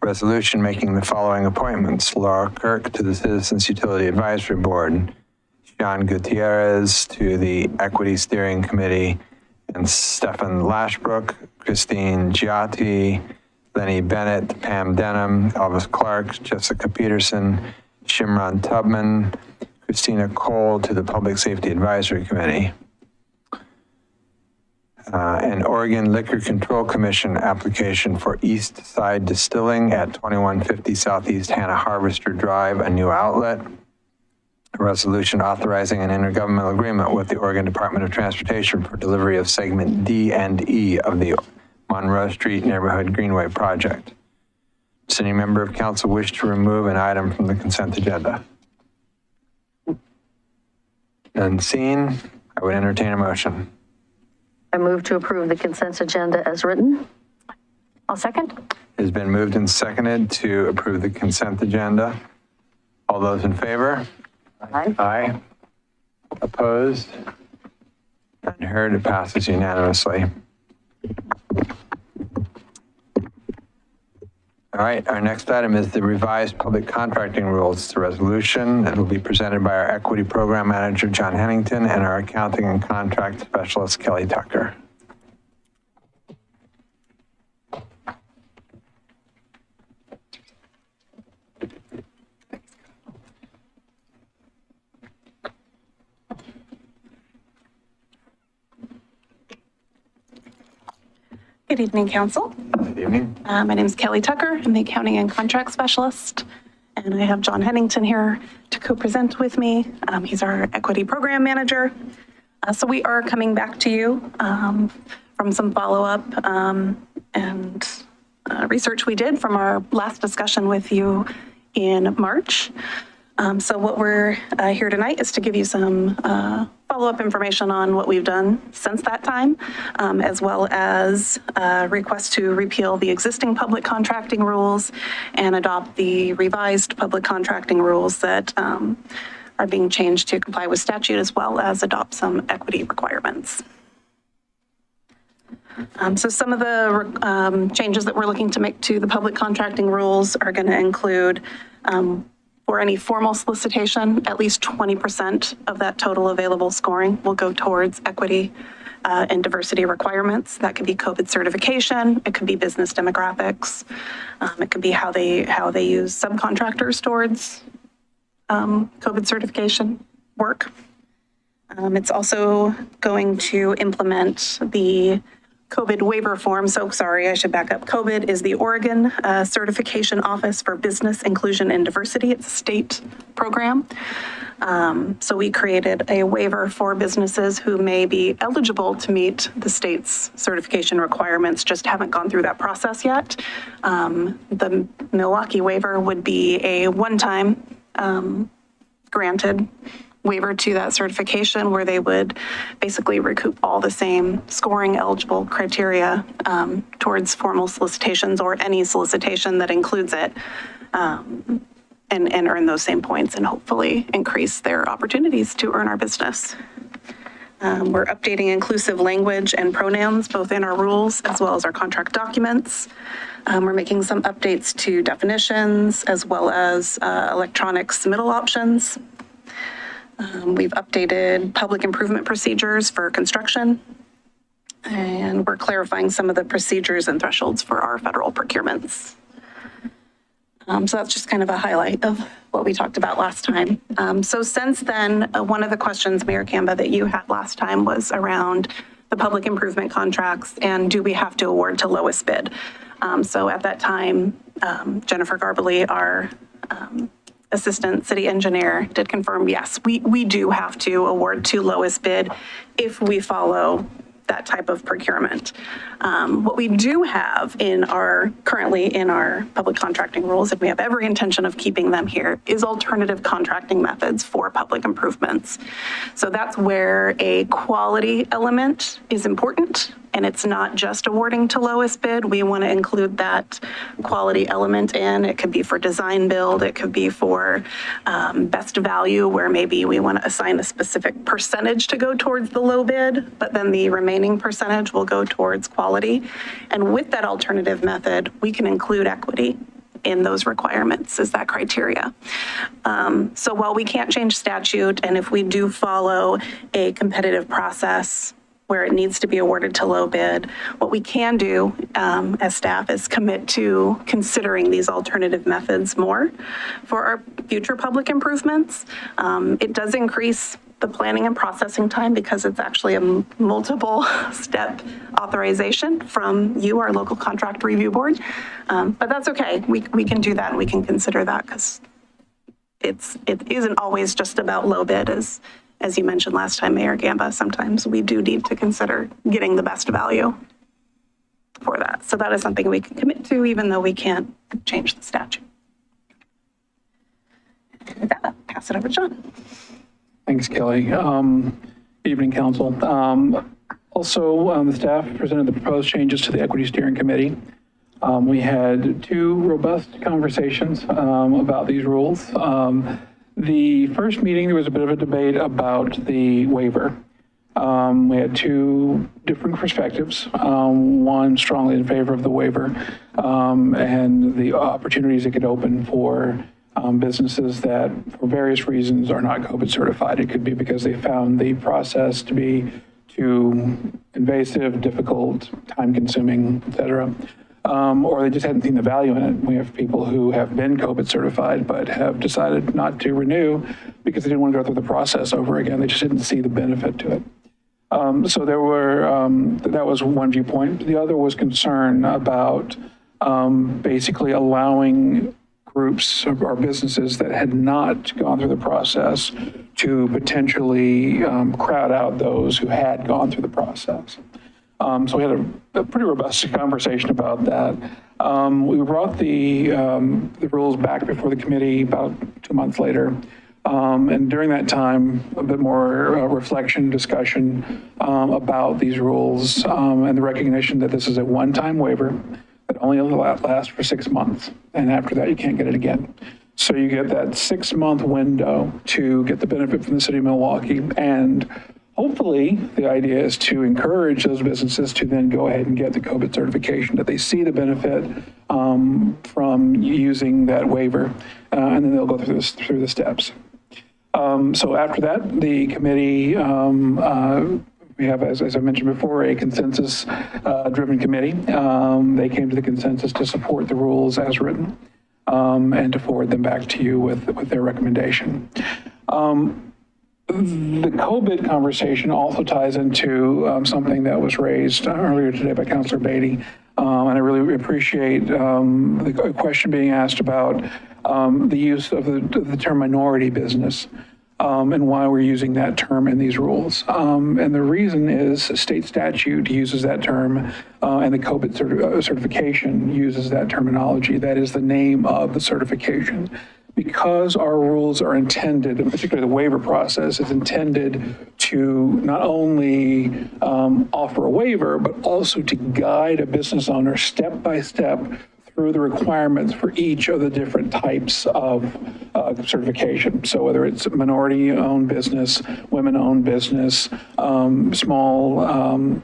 Resolution making the following appointments: Laura Kirk to the Citizens Utility Advisory Board, Sean Gutierrez to the Equity Steering Committee, and Stefan Lashbrook, Christine Giotti, Lenny Bennett, Pam Denham, Elvis Clark, Jessica Peterson, Shimron Tubman, Christina Cole to the Public Safety Advisory Committee. An Oregon Liquor Control Commission application for East Side Distilling at 2150 Southeast Hannah Harvester Drive, a new outlet. A resolution authorizing an intergovernmental agreement with the Oregon Department of Transportation for delivery of segment D and E of the Monroe Street Neighborhood Greenway project. Does any member of council wish to remove an item from the consent agenda? None seen. I would entertain a motion. I move to approve the consent agenda as written. I'll second. It has been moved and seconded to approve the consent agenda. All those in favor? Aye. Aye. Opposed? None heard. It passes unanimously. All right, our next item is the revised public contracting rules. It's a resolution that will be presented by our Equity Program Manager, John Hennington, and our Accounting and Contract Specialist, Kelly Tucker. Good evening, Council. Good evening. My name is Kelly Tucker. I'm the Accounting and Contract Specialist, and I have John Hennington here to co-present with me. He's our Equity Program Manager. So we are coming back to you from some follow-up and research we did from our last discussion with you in March. So what we're here tonight is to give you some follow-up information on what we've done since that time, as well as requests to repeal the existing public contracting rules and adopt the revised public contracting rules that are being changed to comply with statute, as well as adopt some equity requirements. So some of the changes that we're looking to make to the public contracting rules are going to include for any formal solicitation, at least 20% of that total available scoring will go towards equity and diversity requirements. That could be COVID certification, it could be business demographics, it could be how they use subcontractors towards COVID certification work. It's also going to implement the COVID waiver form. So sorry, I should back up. COVID is the Oregon Certification Office for Business Inclusion and Diversity. It's a state program. So we created a waiver for businesses who may be eligible to meet the state's certification requirements, just haven't gone through that process yet. The Milwaukie waiver would be a one-time granted waiver to that certification, where they would basically recoup all the same scoring eligible criteria towards formal solicitations or any solicitation that includes it, and earn those same points and hopefully increase their opportunities to earn our business. We're updating inclusive language and pronouns both in our rules as well as our contract documents. We're making some updates to definitions as well as electronic submittal options. We've updated public improvement procedures for construction, and we're clarifying some of the procedures and thresholds for our federal procurements. So that's just kind of a highlight of what we talked about last time. So since then, one of the questions, Mayor Kamba, that you had last time was around the public improvement contracts and do we have to award to lowest bid? So at that time, Jennifer Garbely, our Assistant City Engineer, did confirm, yes, we do have to award to lowest bid if we follow that type of procurement. What we do have currently in our public contracting rules, and we have every intention of keeping them here, is alternative contracting methods for public improvements. So that's where a quality element is important, and it's not just awarding to lowest bid. We want to include that quality element in. It could be for design build, it could be for best value, where maybe we want to assign a specific percentage to go towards the low bid, but then the remaining percentage will go towards quality. And with that alternative method, we can include equity in those requirements as that criteria. So while we can't change statute, and if we do follow a competitive process where it needs to be awarded to low bid, what we can do as staff is commit to considering these alternative methods more for our future public improvements. It does increase the planning and processing time because it's actually a multiple step authorization from you, our local contract review board. But that's okay. We can do that and we can consider that because it isn't always just about low bid, as you mentioned last time, Mayor Gamba. Sometimes we do need to consider getting the best value for that. So that is something we can commit to, even though we can't change the statute. With that, I'll pass it over to John. Thanks, Kelly. Good evening, Council. Also, the staff presented the proposed changes to the Equity Steering Committee. We had two robust conversations about these rules. The first meeting, there was a bit of a debate about the waiver. We had two different perspectives, one strongly in favor of the waiver, and the opportunities it could open for businesses that, for various reasons, are not COVID certified. It could be because they found the process to be too invasive, difficult, time-consuming, et cetera, or they just hadn't seen the value in it. We have people who have been COVID certified but have decided not to renew because they didn't want to go through the process over again. They just didn't see the benefit to it. So there were, that was one viewpoint. The other was concern about basically allowing groups or businesses that had not gone through the process to potentially crowd out those who had gone through the process. So we had a pretty robust conversation about that. We brought the rules back before the committee about 2 months later. And during that time, a bit more reflection, discussion about these rules and the recognition that this is a one-time waiver that only lasts for 6 months. And after that, you can't get it again. So you get that 6-month window to get the benefit from the city of Milwaukee. And hopefully, the idea is to encourage those businesses to then go ahead and get the COVID certification, that they see the benefit from using that waiver, and then they'll go through the steps. So after that, the committee, we have, as I mentioned before, a consensus-driven committee. They came to the consensus to support the rules as written and to forward them back to you with their recommendation. The COVID conversation also ties into something that was raised earlier today by Councilor Beatty, and I really appreciate the question being asked about the use of the term minority business and why we're using that term in these rules. And the reason is state statute uses that term and the COVID certification uses that terminology. That is the name of the certification. Because our rules are intended, particularly the waiver process, is intended to not only offer a waiver, but also to guide a business owner step by step through the requirements for each of the different types of certification. So whether it's minority-owned business, women-owned business, small, I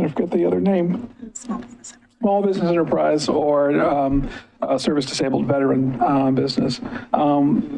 forget the other name. Small business enterprise or service disabled veteran business.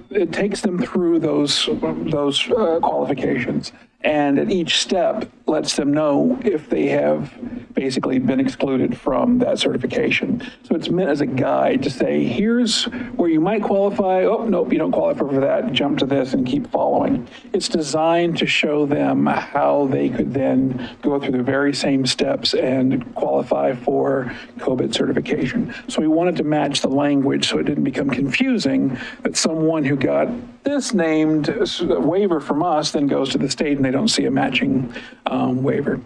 It takes them through those qualifications, and at each step lets them know if they have basically been excluded from that certification. So it's meant as a guide to say, here's where you might qualify. Oh, nope, you don't qualify for that. Jump to this and keep following. It's designed to show them how they could then go through the very same steps and qualify for COVID certification. So we wanted to match the language so it didn't become confusing that someone who got this named waiver from us then goes to the state and they don't see a matching waiver.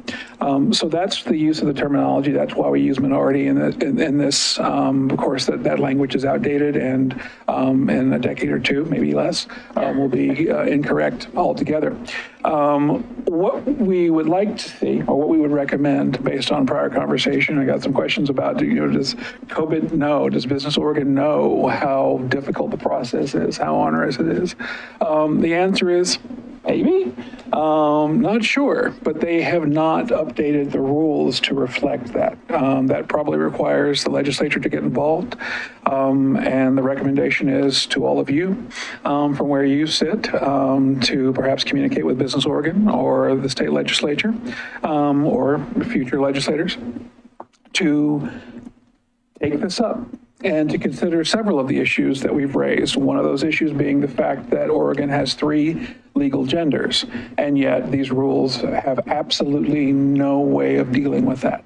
So that's the use of the terminology. That's why we use minority in this. Of course, that language is outdated and in a decade or two, maybe less, will be incorrect altogether. What we would like to see, or what we would recommend based on prior conversation, I got some questions about, does COVID know, does Business Oregon know how difficult the process is, how onerous it is? The answer is maybe, not sure, but they have not updated the rules to reflect that. That probably requires the legislature to get involved. And the recommendation is to all of you from where you sit to perhaps communicate with Business Oregon or the state legislature or future legislators to take this up and to consider several of the issues that we've raised. One of those issues being the fact that Oregon has 3 legal genders, and yet these rules have absolutely no way of dealing with that.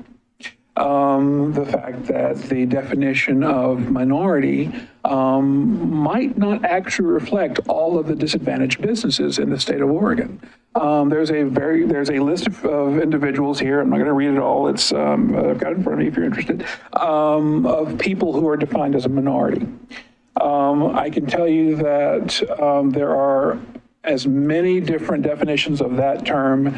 The fact that the definition of minority might not actually reflect all of the disadvantaged businesses in the state of Oregon. There's a list of individuals here. I'm not going to read it all. It's I've got it in front of me if you're interested, of people who are defined as a minority. I can tell you that there are as many different definitions of that term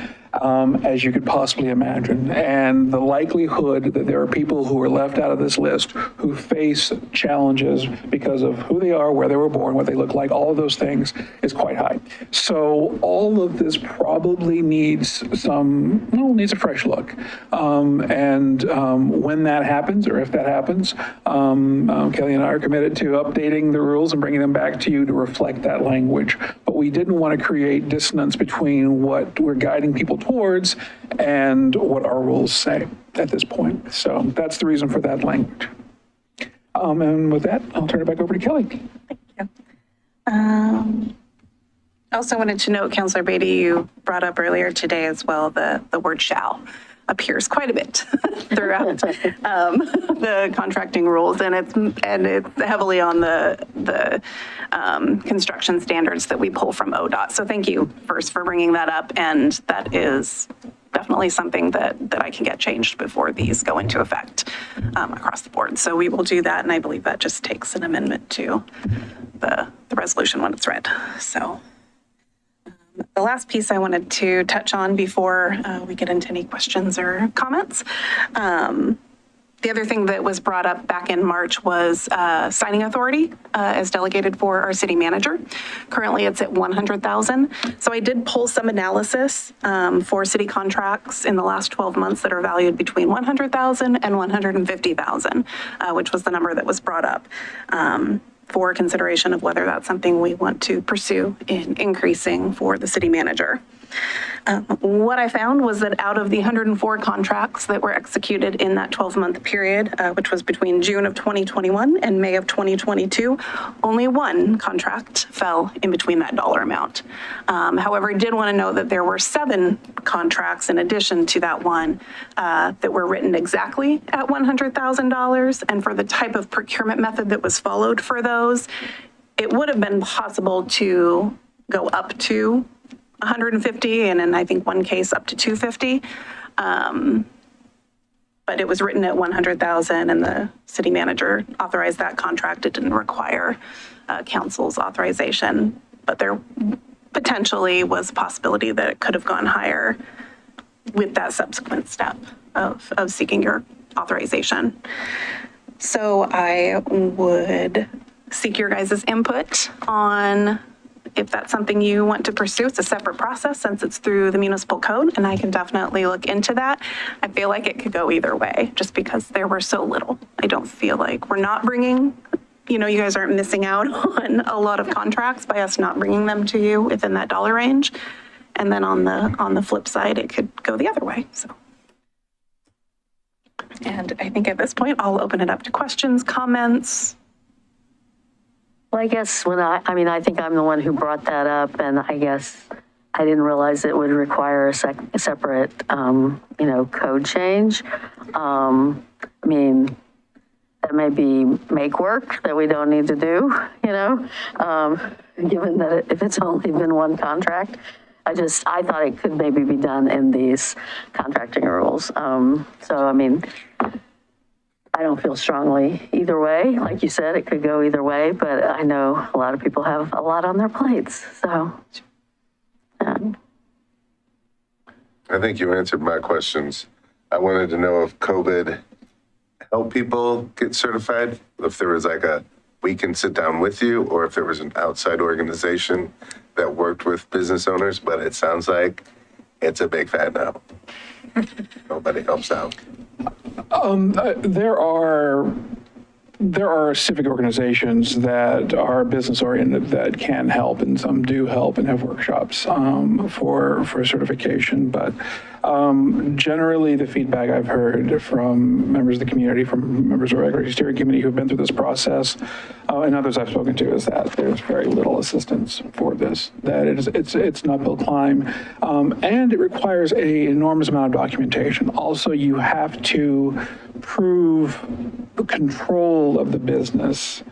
as you could possibly imagine. And the likelihood that there are people who are left out of this list who face challenges because of who they are, where they were born, what they look like, all of those things is quite high. So all of this probably needs needs a fresh look. When that happens, or if that happens, Kelly and I are committed to updating the rules and bringing them back to you to reflect that language. But we didn't want to create dissonance between what we're guiding people towards and what our rules say at this point. So that's the reason for that language. And with that, I'll turn it back over to Kelly. Thank you. I also wanted to note, Councilor Beatty, you brought up earlier today as well, the word shall appears quite a bit throughout the contracting rules, and it's heavily on the construction standards that we pull from ODOT. So thank you first for bringing that up, and that is definitely something that I can get changed before these go into effect across the board. So we will do that, and I believe that just takes an amendment to the resolution when it's read. So. The last piece I wanted to touch on before we get into any questions or comments. The other thing that was brought up back in March was signing authority as delegated for our city manager. Currently, it's at $100,000. So I did pull some analysis for city contracts in the last 12 months that are valued between $100,000 and $150,000, which was the number that was brought up. For consideration of whether that's something we want to pursue in increasing for the city manager. What I found was that out of the 104 contracts that were executed in that 12-month period, which was between June of 2021 and May of 2022, only one contract fell in between that dollar amount. However, I did want to note that there were 7 contracts in addition to that one that were written exactly at $100,000. And for the type of procurement method that was followed for those, it would have been possible to go up to 150, and in I think one case up to 250. But it was written at 100,000, and the city manager authorized that contract. It didn't require council's authorization, but there potentially was a possibility that it could have gone higher with that subsequent step of seeking your authorization. So I would seek your guys' input on if that's something you want to pursue. It's a separate process since it's through the municipal code, and I can definitely look into that. I feel like it could go either way just because there were so little. I don't feel like we're not bringing, you guys aren't missing out on a lot of contracts by us not bringing them to you within that dollar range. And then on the flip side, it could go the other way. So. And I think at this point, I'll open it up to questions, comments. Well, I guess I think I'm the one who brought that up, and I guess I didn't realize it would require a separate, code change. That may be make work that we don't need to do, given that if it's only been one contract. I thought it could maybe be done in these contracting rules. I don't feel strongly either way. Like you said, it could go either way, but I know a lot of people have a lot on their plates, so. I think you answered my questions. I wanted to know if COVID helped people get certified, if there was we can sit down with you, or if there was an outside organization that worked with business owners, but it sounds like it's a big fat no. Nobody helps out. There are civic organizations that are business oriented that can help, and some do help and have workshops for certification. But generally, the feedback I've heard from members of the community, from members of the Regulatory Steering Committee who've been through this process, and others I've spoken to, is that there's very little assistance for this. That it's an uphill climb, and it requires an enormous amount of documentation. Also, you have to prove control of the business.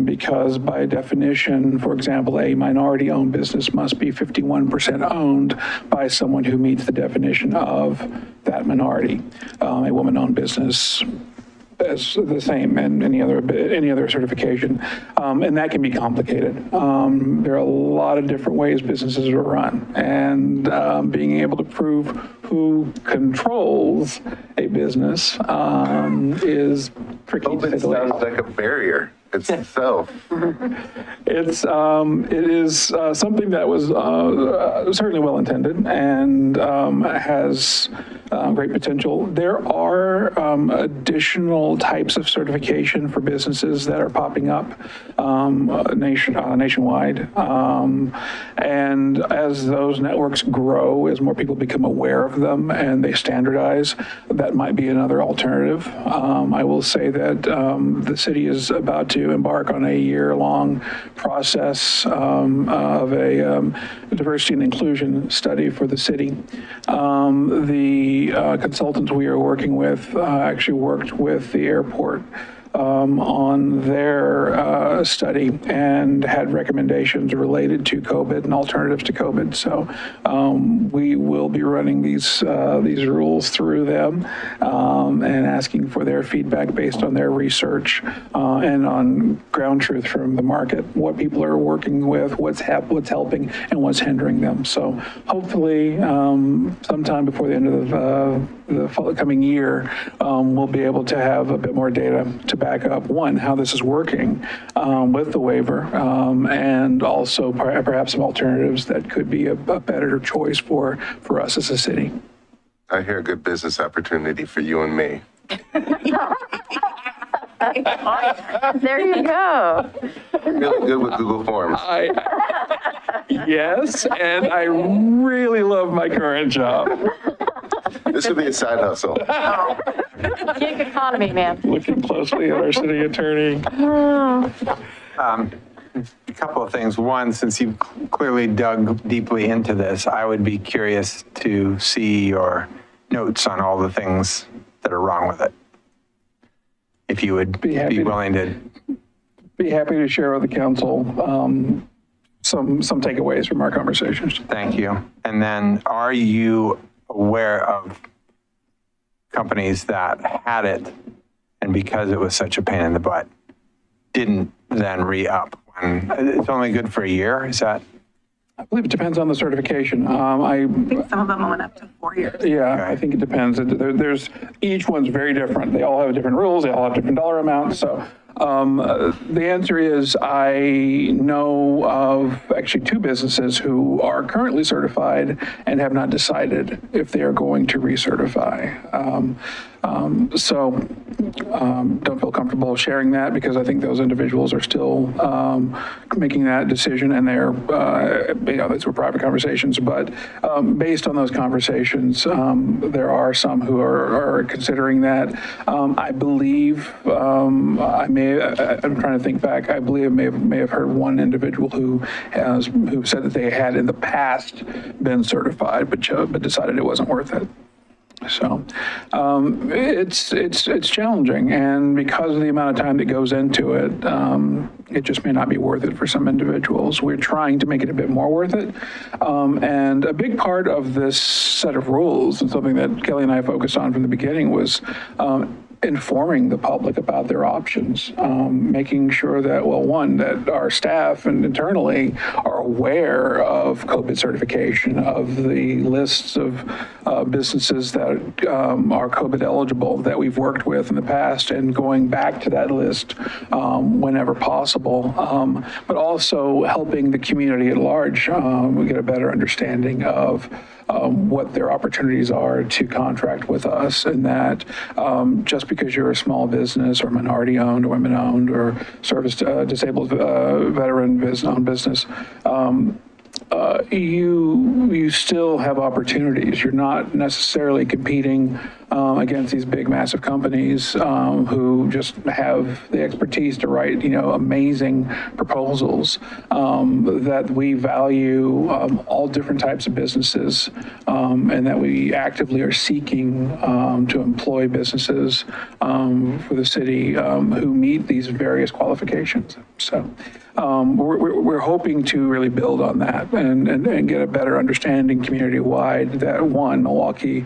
Because by definition, for example, a minority-owned business must be 51% owned by someone who meets the definition of that minority. A woman-owned business as the same in any other certification, and that can be complicated. There are a lot of different ways businesses are run, and being able to prove who controls a business is tricky. Open sounds like a barrier itself. It is something that was certainly well intended and has great potential. There are additional types of certification for businesses that are popping up nationwide. And as those networks grow, as more people become aware of them and they standardize, that might be another alternative. I will say that the city is about to embark on a year-long process of a diversity and inclusion study for the city. The consultants we are working with actually worked with the airport on their study and had recommendations related to COVID and alternatives to COVID. So we will be running these rules through them and asking for their feedback based on their research and on ground truth from the market, what people are working with, what's helping and what's hindering them. So hopefully sometime before the end of the coming year, we'll be able to have a bit more data to back up, one, how this is working with the waiver, and also perhaps some alternatives that could be a better choice for us as a city. I hear a good business opportunity for you and me. There you go. Really good with Google Forms. Yes, and I really love my current job. This would be a side hustle. Gig economy, man. Looking closely at our city attorney. A couple of things. One, since you've clearly dug deeply into this, I would be curious to see your notes on all the things that are wrong with it. If you would be willing to. Be happy to share with the council some takeaways from our conversations. Thank you. And then are you aware of companies that had it and because it was such a pain in the butt, didn't then re-up? When it's only good for a year, is that? I believe it depends on the certification. I think some of them went up to 4 years. Yeah, I think it depends. There's each one's very different. They all have different rules. They all have different dollar amounts. So the answer is I know of actually 2 businesses who are currently certified and have not decided if they are going to recertify. Don't feel comfortable sharing that because I think those individuals are still making that decision, and they're, those were private conversations, but based on those conversations, there are some who are considering that. I believe, I'm trying to think back, I believe I may have heard one individual who said that they had in the past been certified, but decided it wasn't worth it. So it's challenging, and because of the amount of time that goes into it, it just may not be worth it for some individuals. We're trying to make it a bit more worth it, and a big part of this set of rules, and something that Kelly and I focused on from the beginning, was informing the public about their options, making sure that, well, one, that our staff and internally are aware of COVID certification, of the lists of businesses that are COVID eligible that we've worked with in the past, and going back to that list whenever possible, but also helping the community at large get a better understanding of what their opportunities are to contract with us, and that just because you're a small business or minority owned or women owned or service disabled veteran business, you still have opportunities. You're not necessarily competing against these big, massive companies who just have the expertise to write, amazing proposals. That we value all different types of businesses, and that we actively are seeking to employ businesses for the city who meet these various qualifications. So we're hoping to really build on that and get a better understanding community-wide that, one, Milwaukie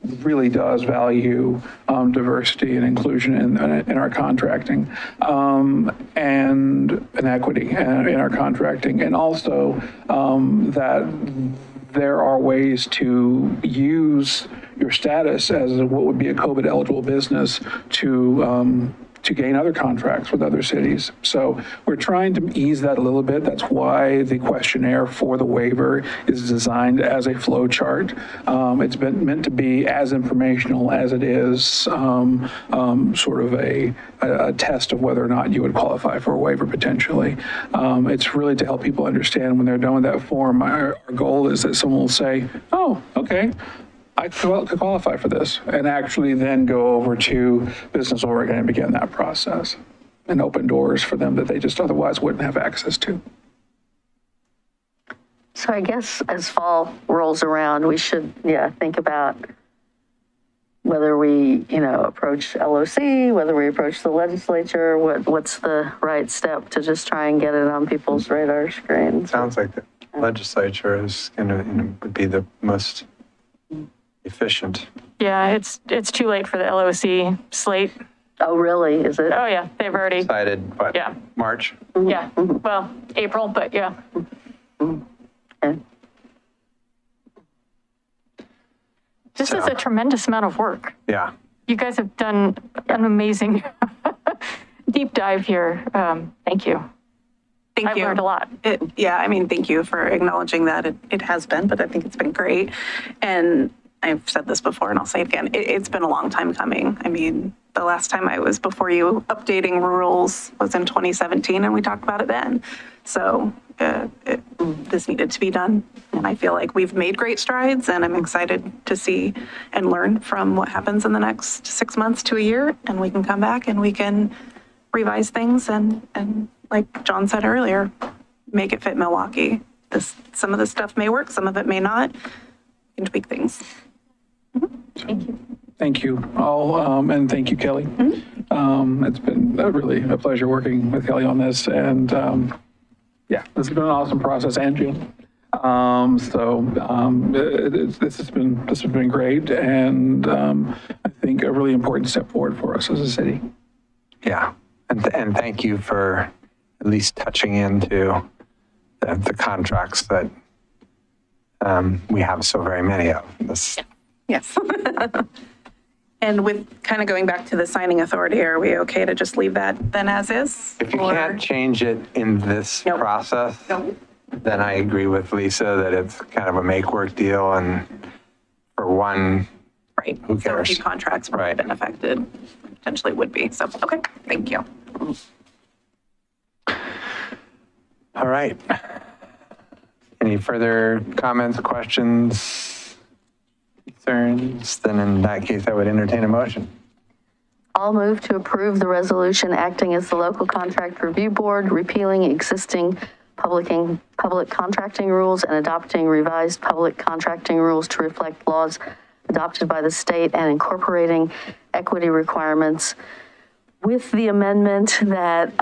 really does value diversity and inclusion in our contracting, and equity in our contracting, and also that there are ways to use your status as what would be a COVID eligible business to gain other contracts with other cities. So we're trying to ease that a little bit. That's why the questionnaire for the waiver is designed as a flow chart. It's been meant to be as informational as it is sort of a test of whether or not you would qualify for a waiver potentially. It's really to help people understand when they're done with that form. Our goal is that someone will say, oh, okay, I could qualify for this, and actually then go over to Business Oregon and begin that process and open doors for them that they just otherwise wouldn't have access to. So I guess as fall rolls around, we should, think about whether we, approach LOC, whether we approach the legislature, what's the right step to just try and get it on people's radar screens. Sounds like the legislature is going to, would be the most efficient. Yeah, it's too late for the LOC slate. Oh, really? Is it? Oh, yeah, they've already, Decided, what, Yeah. March? yeah, well, April, but yeah. Okay. This is a tremendous amount of work. Yeah. You guys have done an amazing deep dive here. Thank you. Thank I've you. learned a lot. Thank you for acknowledging that. It has been, but I think it's been great. And I've said this before and I'll say it again. It's been a long time coming. I mean, the last time I was before you updating rules was in 2017 and we talked about it then. So this needed to be done. And I feel like we've made great strides and I'm excited to see and learn from what happens in the next 6 months to a year. And we can come back and we can revise things and like John said earlier, make it fit Milwaukie. Some of this stuff may work, some of it may not. We can tweak things. Thank you. Thank you all, and thank you, Kelly. It's been really a pleasure working with Kelly on this, and this has been an awesome process, and Jim. This has been great, and I think a really important step forward for us as a city. Yeah. And thank you for at least touching into the contracts that we have so very many of. Yes. And with kind of going back to the signing authority, are we okay to just leave that then as is? If you can't change it in this Nope. process, Nope. then I agree with Lisa that it's kind of a make-work deal, and for one, Right. Who So a cares? few contracts would Right. have been affected, potentially would be. So, okay, thank you. all right. Any further comments, questions, concerns? Then in that case, I would entertain a motion. I'll move to approve the resolution acting as the local contract review board, repealing existing public contracting rules and adopting revised public contracting rules to reflect laws adopted by the state and incorporating equity requirements with the amendment that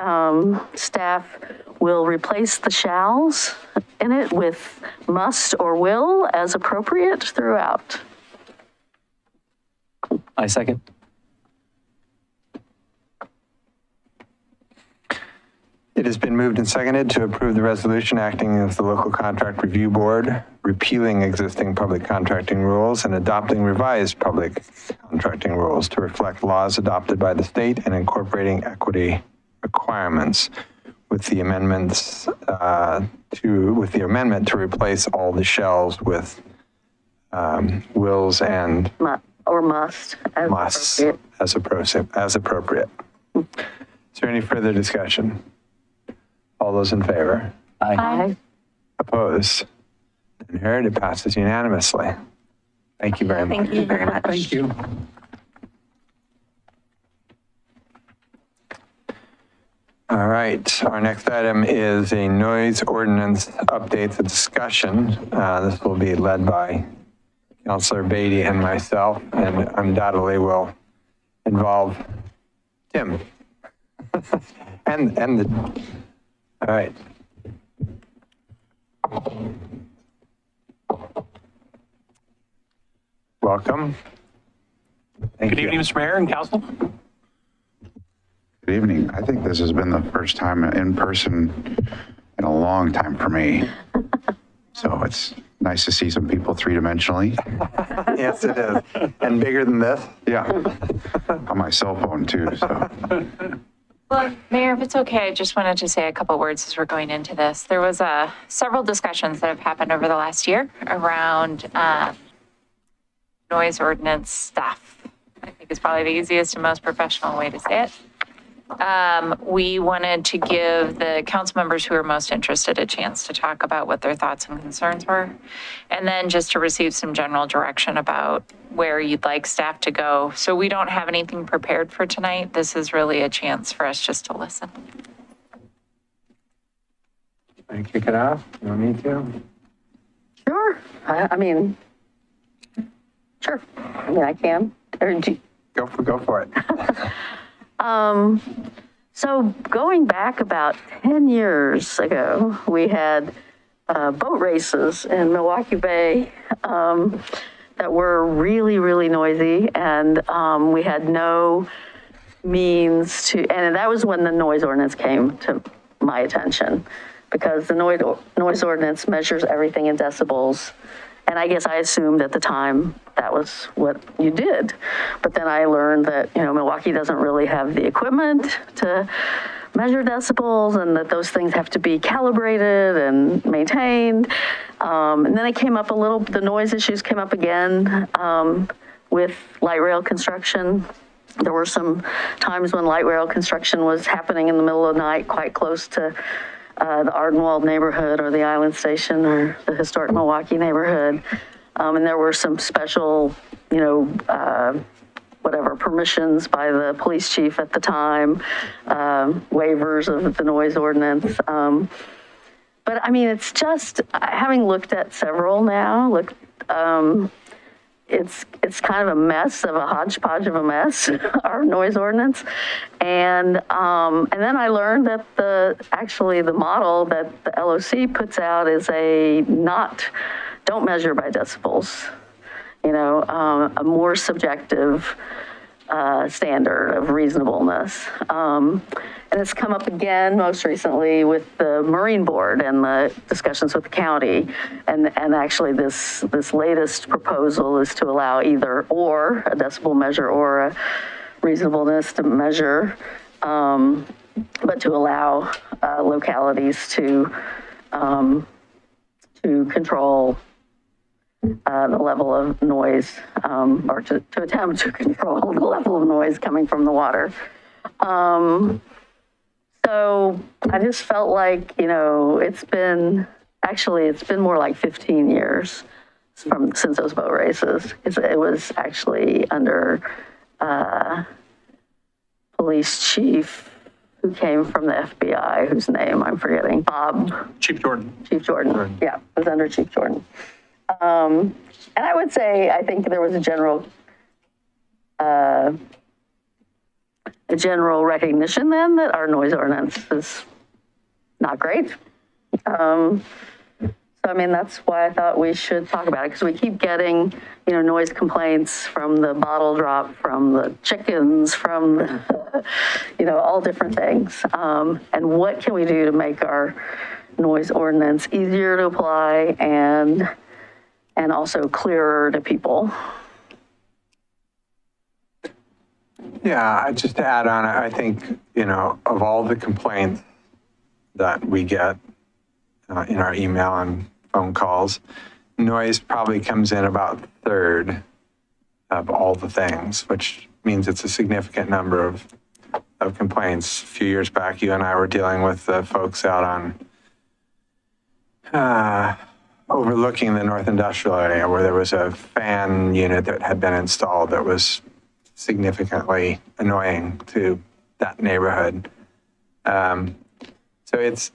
staff will replace the shalls in it with must or will as appropriate throughout. I second. It has been moved and seconded to approve the resolution acting as the local contract review board, repealing existing public contracting rules and adopting revised public contracting rules to reflect laws adopted by the state and incorporating equity requirements with the amendments amendment to replace all the shells with wills and Or must as musts appropriate. as appropriate. Is there any further discussion? All those in favor? Aye. Opposed? And heard, it passes unanimously. Thank you very much. Thank you very much. Thank you. All right, our next item is a noise ordinance update, the discussion. This will be led by Councilor Beatty and myself, and undoubtedly will involve Tim. All right. Welcome. Thank Good you. evening, Mr. Mayor and Council. Good evening. I think this has been the first time in person in a long time for me. So it's nice to see some people three-dimensionally. Yes, it is. And bigger than this? Yeah. On my cell phone too, so. Well, Mayor, if it's okay, I just wanted to say a couple words as we're going into this. There was several discussions that have happened over the last year around noise ordinance stuff. I think is probably the easiest and most professional way to say it. We wanted to give the council members who are most interested a chance to talk about what their thoughts and concerns were, and then just to receive some general direction about where you'd like staff to go. So we don't have anything prepared for tonight. This is really a chance for us just to listen. Want to kick it off? You want me to? Sure. I mean, sure. I mean, I can. Or do you- Go for it. So going back about 10 years ago, we had boat races in Milwaukie Bay that were really, really noisy, and we had no means to, and that was when the noise ordinance came to my attention, because the noise ordinance measures everything in decibels. And I guess I assumed at the time that was what you did. But then I learned that, Milwaukie doesn't really have the equipment to measure decibels, and that those things have to be calibrated and maintained. And then it came up the noise issues came up again with light rail construction. There were some times when light rail construction was happening in the middle of the night, quite close to the Ardenwald neighborhood or the Island Station or the historic Milwaukie neighborhood. And there were some special, permissions by the police chief at the time, waivers of the noise ordinance. But I mean, it's just, having looked at several now, it's kind of a mess of a hodgepodge of a mess, our noise ordinance. And then I learned that the model that the LOC puts out is don't measure by decibels, a more subjective standard of reasonableness. And it's come up again most recently with the Marine Board and the discussions with the county. And actually this latest proposal is to allow either or a decibel measure or a reasonableness to measure, but to allow localities to control the level of noise, or to attempt to control the level of noise coming from the water. So I just felt like, it's been more like 15 years since those boat races. It was actually under police chief who came from the FBI, whose name I'm forgetting, Chief Jordan. Chief Jordan. Yeah, it was under Chief Jordan. And I would say, I think there was a general recognition then that our noise ordinance is not great. So, I mean, that's why I thought we should talk about it, because we keep getting, noise complaints from the bottle drop, from the chickens, from, all different things. And what can we do to make our noise ordinance easier to apply and also clearer to people? Yeah, just to add on, I think, of all the complaints that we get in our email and phone calls, noise probably comes in about third of all the things, which means it's a significant number of complaints. A few years back, you and I were dealing with the folks out on overlooking the North Industrial area, where there was a fan unit that had been installed that was significantly annoying to that neighborhood. So it's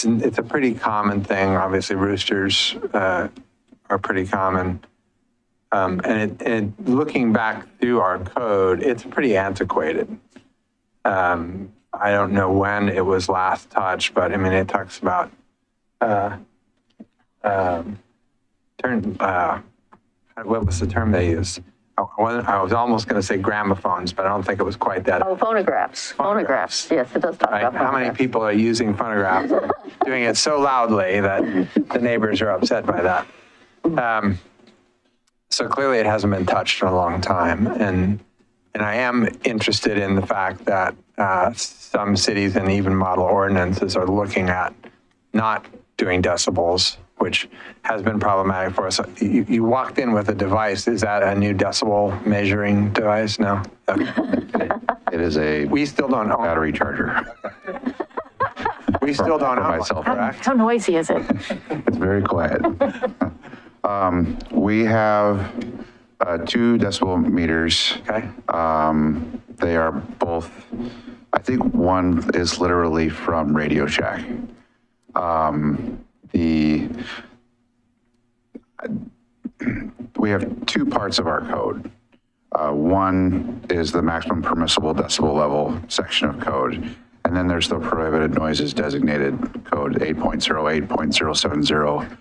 a pretty common thing. Obviously, roosters are pretty common. And looking back through our code, it's pretty antiquated. I don't know when it was last touched, but I mean, it talks about what was the term they used? I was almost going to say gramophones, but I don't think it was quite that. Oh, phonographs. Phonographs. Yes, it does talk Right? about How many phonographs. people are using phonographs, doing it so loudly that the neighbors are upset by that? So clearly it hasn't been touched in a long time. And I am interested in the fact that some cities and even model ordinances are looking at not doing decibels, which has been problematic for us. You walked in with a device. Is that a new decibel measuring device? No? Okay. It is a We still don't own battery charger. We still don't For own one, myself. correct? How noisy is it? It's very quiet. We have 2 decibel meters. Okay. They are both, I think one is literally from Radio Shack. We have 2 parts of our code. One is the maximum permissible decibel level section of code. And then there's the prohibited noises designated code 8.08.070.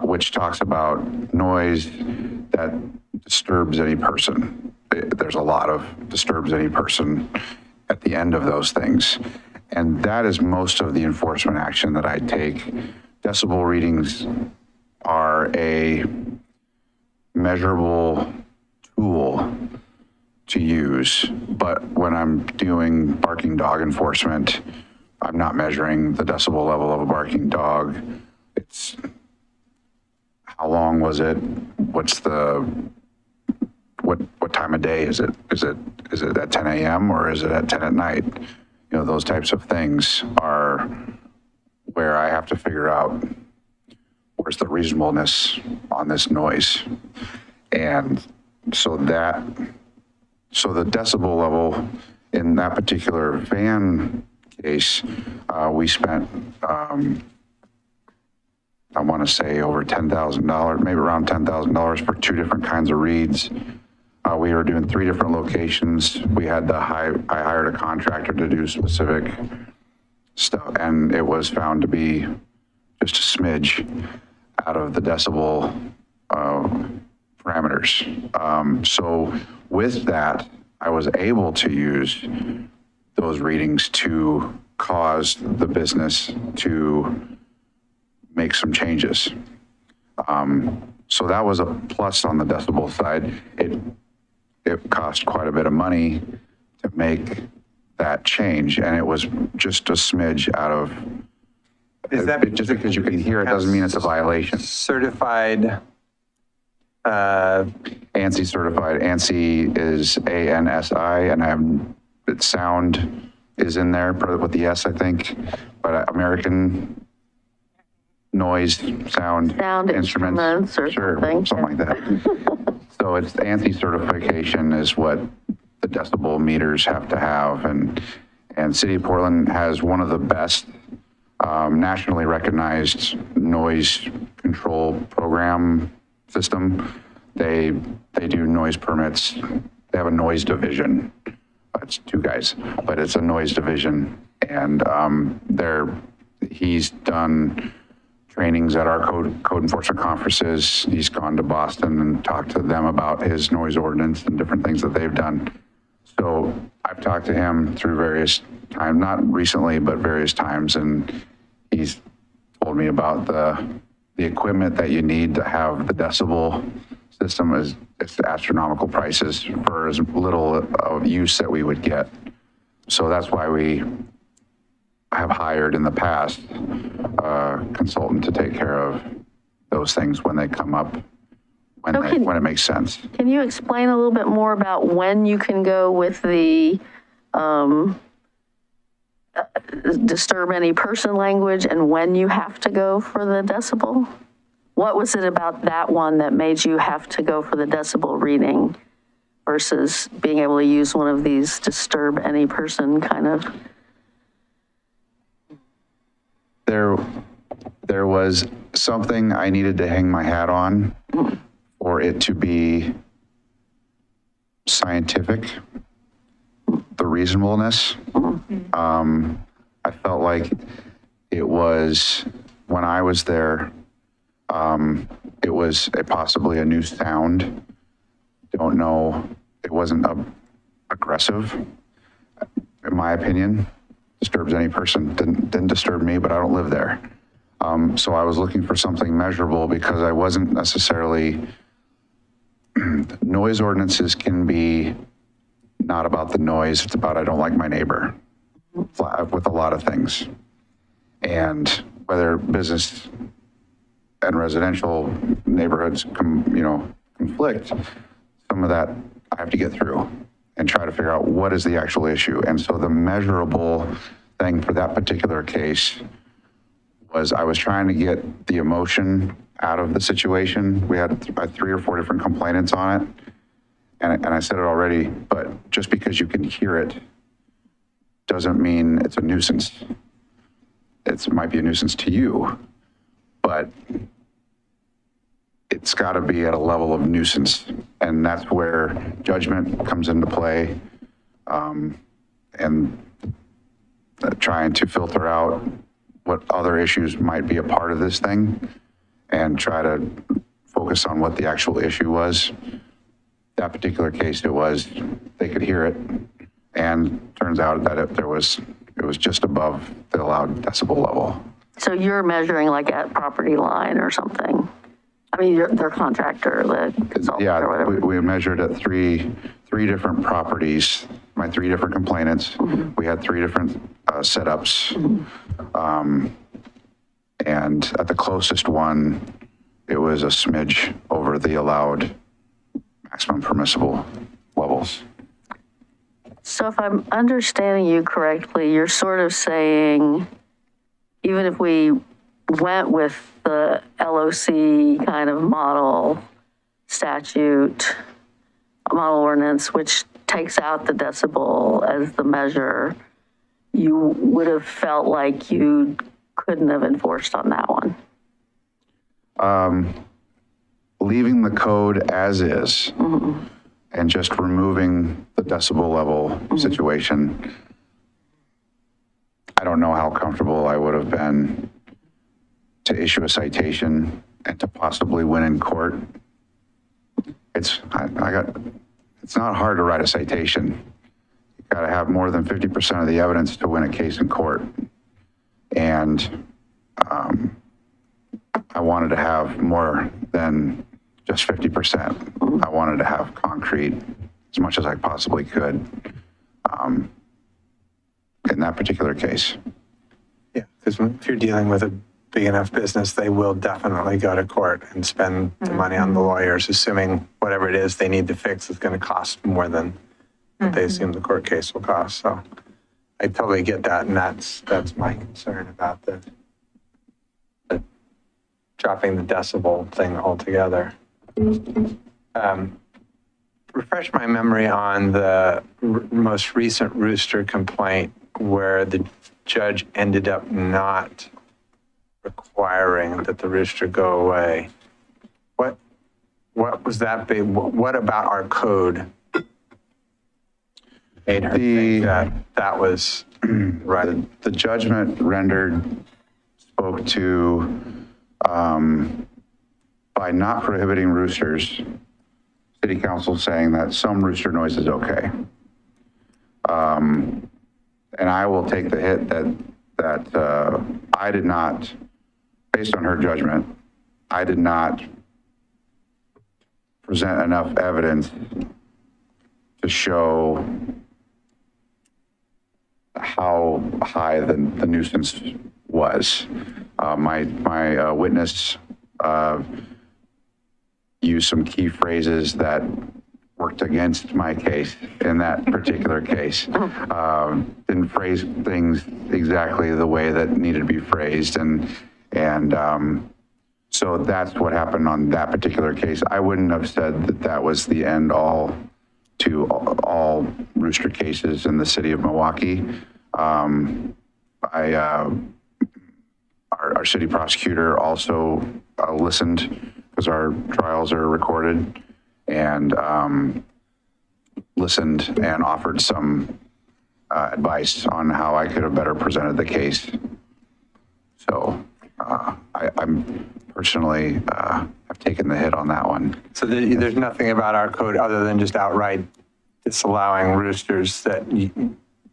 Which talks about noise that disturbs any person. There's a lot of disturbs any person at the end of those things. And that is most of the enforcement action that I take. Decibel readings are a measurable tool to use, but when I'm doing barking dog enforcement, I'm not measuring the decibel level of a barking dog. It's how long was it? What's the what time of day is it? Is it at 10 a.m. or is it at 10 at night? You know, those types of things are where I have to figure out where's the reasonableness on this noise. And so the decibel level in that particular van case, we spent, I want to say over $10,000, maybe around $10,000 for 2 different kinds of reads. We were doing 3 different locations. We had I hired a contractor to do specific stuff, and it was found to be just a smidge out of the decibel parameters. So with that, I was able to use those readings to cause the business to make some changes. So that was a plus on the decibel side. It cost quite a bit of money to make that change, and it was just a smidge out of, Is that just because you can hear it doesn't mean it's a violation. Certified, ANSI certified. ANSI is ANSI, and sound is in there with the S, I think, but American noise sound Instruments or sure, something. like that. So it's ANSI certification is what the decibel meters have to have, and City of Portland has one of the best nationally recognized noise control program system. They do noise permits. They have a noise division. It's 2 guys, but it's a noise division, and he's done trainings at our code enforcement conferences. He's gone to Boston and talked to them about his noise ordinance and different things that they've done. So I've talked to him through various times, not recently, but various times, and he's told me about the equipment that you need to have the decibel system is it's astronomical prices for as little of use that we would get. So that's why we have hired in the past a consultant to take care of those things when they come up, when it makes sense. Can you explain a little bit more about when you can go with the disturb any person language and when you have to go for the decibel? What was it about that one that made you have to go for the decibel reading versus being able to use one of these disturb any person kind of? There was something I needed to hang my hat on for it to be scientific, the reasonableness. I felt like it was, when I was there, It was possibly a new sound. Don't know. It wasn't aggressive, in my opinion. Disturbs any person. Didn't disturb me, but I don't live there. So I was looking for something measurable because I wasn't necessarily, noise ordinances can be not about the noise, it's about I don't like my neighbor with a lot of things. And whether business and residential neighborhoods conflict, some of that I have to get through and try to figure out what is the actual issue. And so the measurable thing for that particular case was I was trying to get the emotion out of the situation. We had 3 or 4 different complainants on it. And I said it already, but just because you can hear it doesn't mean it's a nuisance. It might be a nuisance to you, but it's got to be at a level of nuisance. And that's where judgment comes into play, and trying to filter out what other issues might be a part of this thing and try to focus on what the actual issue was. That particular case, it was, they could hear it, and turns out that it was just above the allowed decibel level. So you're measuring like at property line or something? I mean, their contractor, the consultant Yeah, or whatever. we measured at three different properties, my 3 different complainants. Mm-hmm. We had 3 different setups. Mm-hmm. And at the closest one, it was a smidge over the allowed maximum permissible levels. So if I'm understanding you correctly, you're sort of saying, even if we went with the LOC kind of model statute, model ordinance, which takes out the decibel as the measure, you would have felt like you couldn't have enforced on that one. Leaving the code as is, mm-hmm. and just removing the decibel level mm-hmm. situation, I don't know how comfortable I would have been to issue a citation and to possibly win in court. It's not hard to write a citation. You got to have more than 50% of the evidence to win a case in court. And I wanted to have more than just 50%. I wanted to have concrete as much as I possibly could in that particular case. Yeah, because if you're dealing with a big enough business, they will definitely go to court and spend the money on the lawyers, assuming whatever it is they need to fix is going to cost more than what they assume the court case will cost. So I totally get that, and that's my concern about the dropping the decibel thing altogether. Refresh my memory on the most recent rooster complaint where the judge ended up not requiring that the rooster go away. What was that big? What about our code made her think that was right? The judgment rendered spoke to by not prohibiting roosters, city council saying that some rooster noise is okay. And I will take the hit that I did not, based on her judgment, I did not present enough evidence to show how high the nuisance was. My witness used some key phrases that worked against my case in that particular case. Didn't phrase things exactly the way that needed to be phrased. And so that's what happened on that particular case. I wouldn't have said that that was the end all to all rooster cases in the city of Milwaukie. Our city prosecutor also listened, because our trials are recorded, and listened and offered some advice on how I could have better presented the case. So I'm personally have taken the hit on that one. So there's nothing about our code other than just outright disallowing roosters that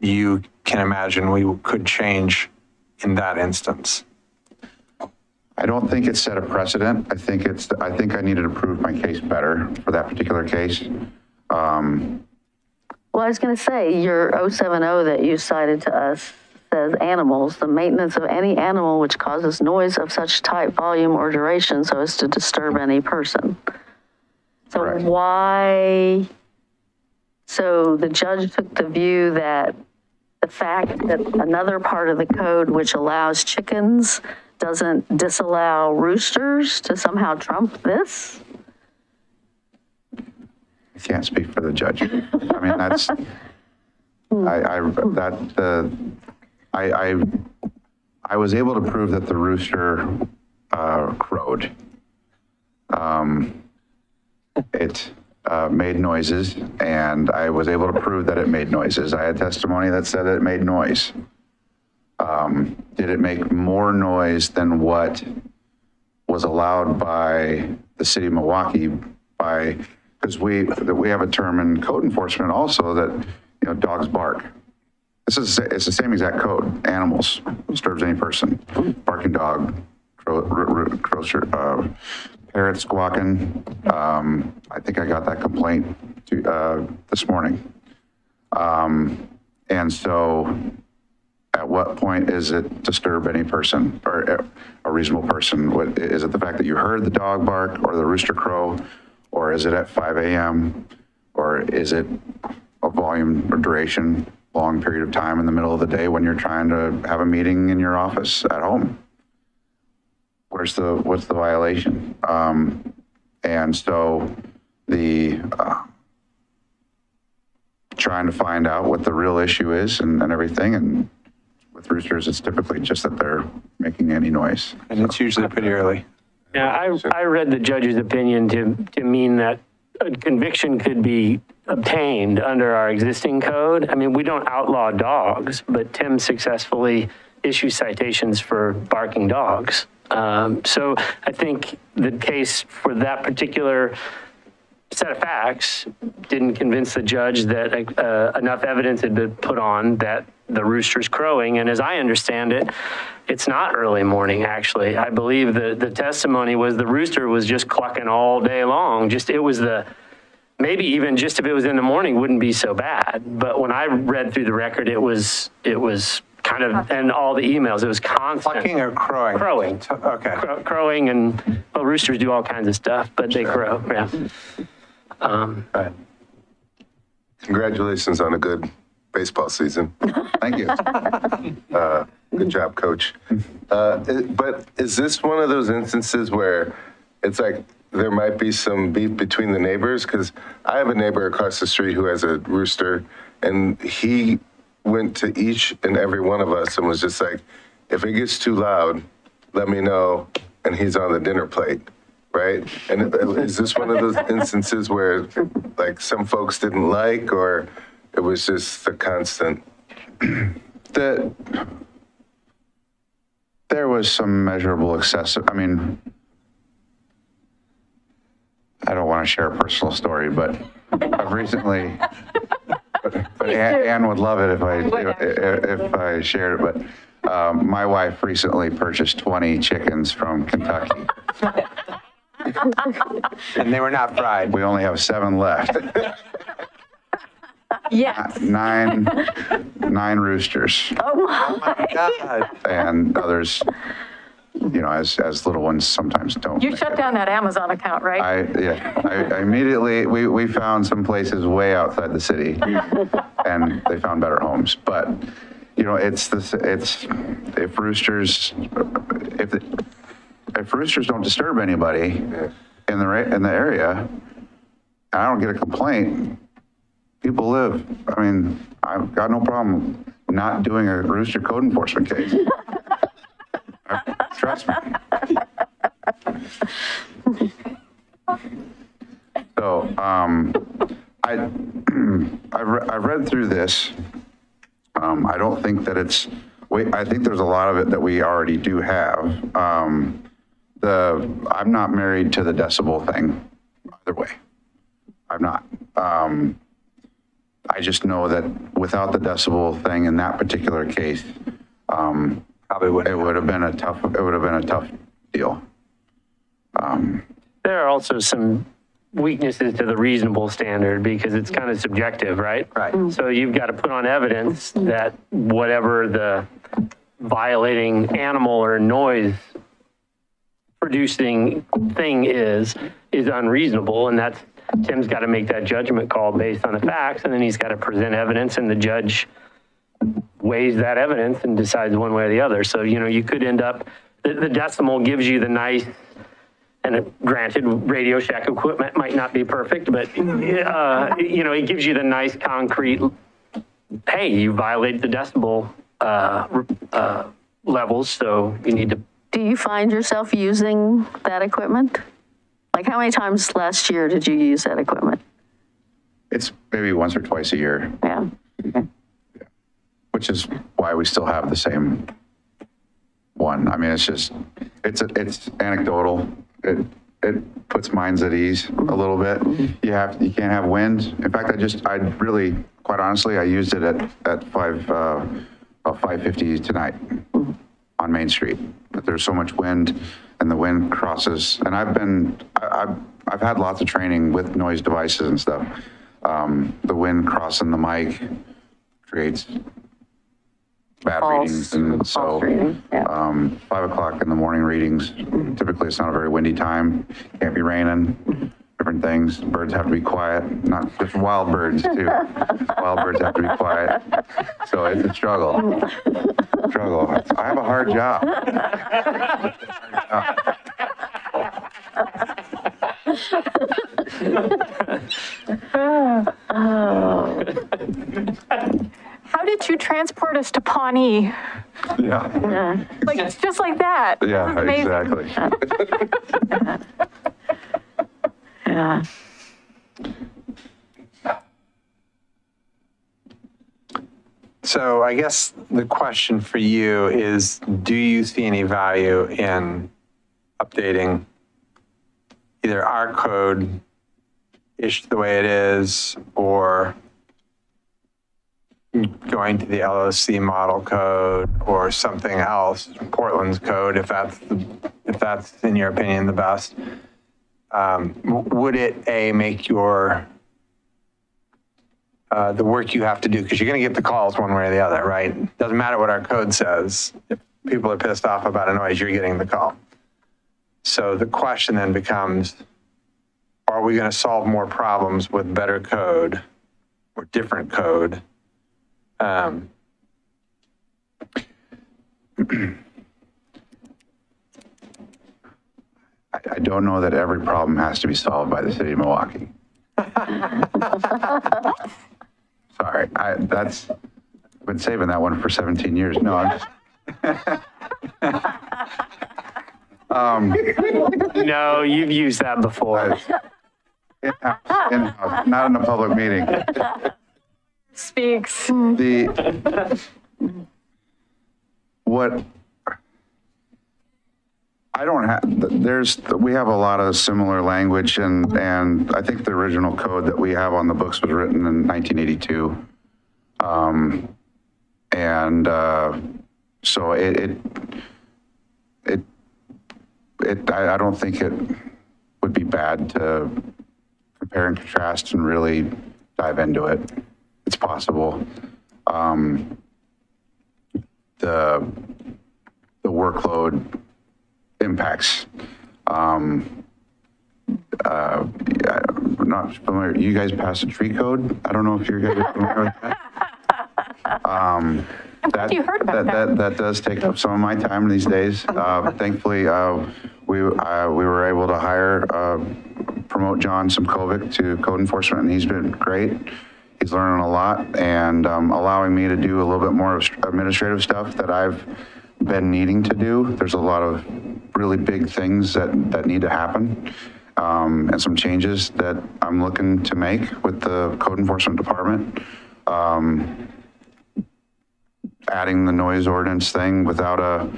you can imagine we could change in that instance? I don't think it set a precedent. I think I needed to prove my case better for that particular case. Well, I was going to say, your 070 that you cited to us says animals, the maintenance of any animal which causes noise of such type, volume, or duration so as to disturb any person. So Correct. why, so the judge took the view that the fact that another part of the code which allows chickens doesn't disallow roosters to somehow trump this? I can't speak for the judge. I mean, that's, I was able to prove that the rooster crowed. It made noises, and I was able to prove that it made noises. I had testimony that said it made noise. Did it make more noise than what was allowed by the city of Milwaukie because we have a term in code enforcement also that, dogs bark. It's the same exact code. Animals, disturbs any person. Barking dog, parrot squawking. I think I got that complaint this morning. And so at what point is it disturb any person or a reasonable person? Is it the fact that you heard the dog bark or the rooster crow? Or is it at 5 a.m.? Or is it a volume or duration, long period of time in the middle of the day when you're trying to have a meeting in your office at home? What's the violation? And so trying to find out what the real issue is and everything. And with roosters, it's typically just that they're making any noise. And it's usually pretty early. Yeah, I read the judge's opinion to mean that a conviction could be obtained under our existing code. I mean, we don't outlaw dogs, but Tim successfully issues citations for barking dogs. So I think the case for that particular set of facts didn't convince the judge that enough evidence had been put on that the rooster's crowing. And as I understand it, it's not early morning, actually. I believe the testimony was the rooster was just clucking all day long. Maybe even just if it was in the morning wouldn't be so bad. But when I read through the record, it was kind of, and all the emails, it was constant. Clucking or crowing? Crowing. Okay. Crowing, and well, roosters do all kinds of stuff, but they crow, yeah. Congratulations on a good baseball season. Thank you. Good job, coach. But is this one of those instances where it's like there might be some beef between the neighbors? Because I have a neighbor across the street who has a rooster, and he went to each and every one of us and was just like, if it gets too loud, let me know, and he's on the dinner plate. Right? And is this one of those instances where like some folks didn't like, or it was just a constant? There was some measurable excessive, I mean, I don't want to share a personal story, but I've recently, but Ann would love it if I shared it, but my wife recently purchased 20 chickens from Kentucky. And they were not fried. We only have 7 left. Yes. Nine roosters. Oh my. God. And others, as little ones sometimes don't. You shut down that Amazon account, right? I immediately, we found some places way outside the city and they found better homes. But, if roosters don't disturb anybody in the area, and I don't get a complaint, people live. I mean, I've got no problem not doing a rooster code enforcement case. Trust me. So I read through this. I don't think that I think there's a lot of it that we already do have. I'm not married to the decibel thing either way. I'm not. I just know that without the decibel thing in that particular case, Probably wouldn't. it would have been a tough deal. There are also some weaknesses to the reasonable standard because it's kind of subjective, right? Right. So you've got to put on evidence that whatever the violating animal or noise producing thing is unreasonable. And that's, Tim's got to make that judgment call based on the facts, and then he's got to present evidence, and the judge weighs that evidence and decides one way or the other. So, you could end up, the decimal gives you the nice, and granted, Radio Shack equipment might not be perfect, but, it gives you the nice concrete, hey, you violated the decibel levels, so you need to. Do you find yourself using that equipment? Like, how many times last year did you use that equipment? It's maybe once or twice a year, Yeah. which is why we still have the same one. I mean, it's anecdotal. It puts minds at ease a little bit. You can't have wind. In fact, quite honestly, I used it at 5:50 tonight on Main Street. But there's so much wind, and the wind crosses. And I've had lots of training with noise devices and stuff. The wind crossing the mic creates bad readings, and so 5 o'clock in the morning readings. Typically, it's not a very windy time. Can't be raining. Different things. Birds have to be quiet. Not just wild birds too. Wild birds have to be quiet. So it's a struggle. I have a hard job. How did you transport us to Pawnee? Yeah. Like, it's just like that. Yeah. This is amazing. Exactly. Yeah. So I guess the question for you is, do you see any value in updating either our code ish the way it is, or going to the LOC model code or something else, Portland's code, if that's in your opinion the best? Would it make your the work you have to do, because you're going to get the calls one way or the other, right? Doesn't matter what our code says. If people are pissed off about a noise, you're getting the call. So the question then becomes, are we going to solve more problems with better code or different code? I don't know that every problem has to be solved by the city of Milwaukie. Sorry, I've been saving that one for 17 years. No, I'm just. No, you've used that before. In-house, not in a public meeting. Speaks. We have a lot of similar language, and I think the original code that we have on the books was written in 1982. So I don't think it would be bad to compare and contrast and really dive into it. It's possible. The workload impacts. I'm not familiar. You guys passed a tree code? I don't know if you guys are familiar with that. You heard about that. That does take up some of my time these days. Thankfully, we were able to promote John Simkovic to code enforcement, and he's been great. He's learning a lot and allowing me to do a little bit more administrative stuff that I've been needing to do. There's a lot of really big things that need to happen, and some changes that I'm looking to make with the code enforcement department. Adding the noise ordinance thing without a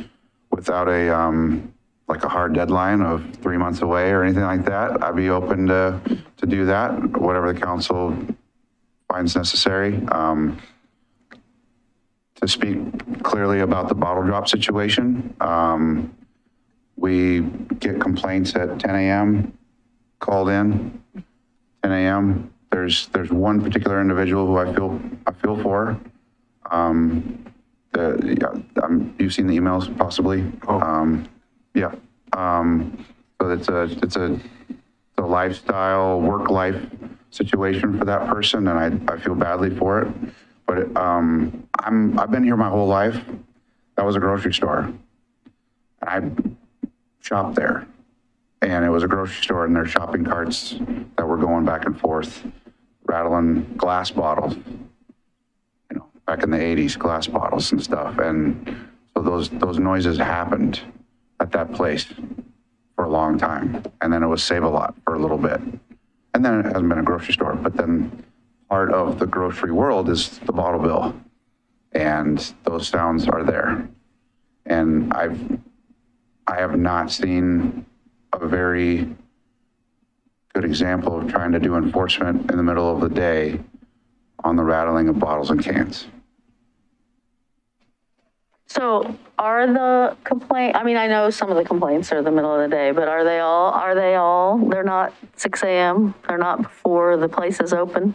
like a hard deadline of 3 months away or anything like that, I'd be open to do that, whatever the council finds necessary. To speak clearly about the bottle drop situation, we get complaints at 10 a.m. called in, 10 a.m. There's one particular individual who I feel for. You've seen the emails possibly. Yeah. So it's a lifestyle, work-life situation for that person, and I feel badly for it. But I've been here my whole life. That was a grocery store. I shopped there, and it was a grocery store, and there's shopping carts that were going back and forth, rattling glass bottles. You know, back in the 80s, glass bottles and stuff. And so those noises happened at that place for a long time. And then it was Save-A-Lot for a little bit. And then it hasn't been a grocery store. But then part of the grocery world is the bottle bill. And those sounds are there. And I have not seen a very good example of trying to do enforcement in the middle of the day on the rattling of bottles and cans. So are the I mean, I know some of the complaints are the middle of the day, but are they all, they're not 6 a.m.? They're not before the place is open?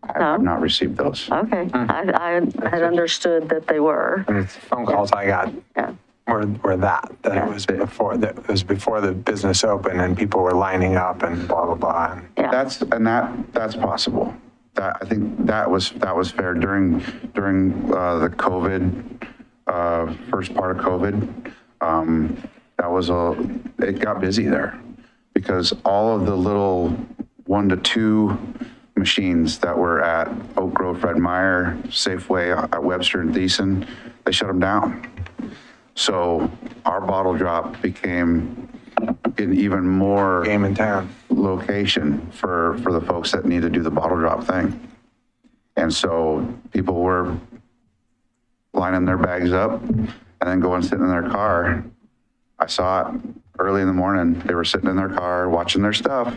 I have not received those. Okay, I had understood that they were. And the phone calls I got Yeah. were that Yeah. it was before the business opened and people were lining up and blah, blah, blah. And Yeah. That's possible. I think that was fair during the COVID, first part of COVID. It got busy there because all of the little 1 to 2 machines that were at Oak Grove, Fred Meyer, Safeway at Webster and Thiessen, they shut them down. So our bottle drop became an even more game in town. location for the folks that need to do the bottle drop thing. And so people were lining their bags up and then going sitting in their car. I saw it early in the morning. They were sitting in their car, watching their stuff,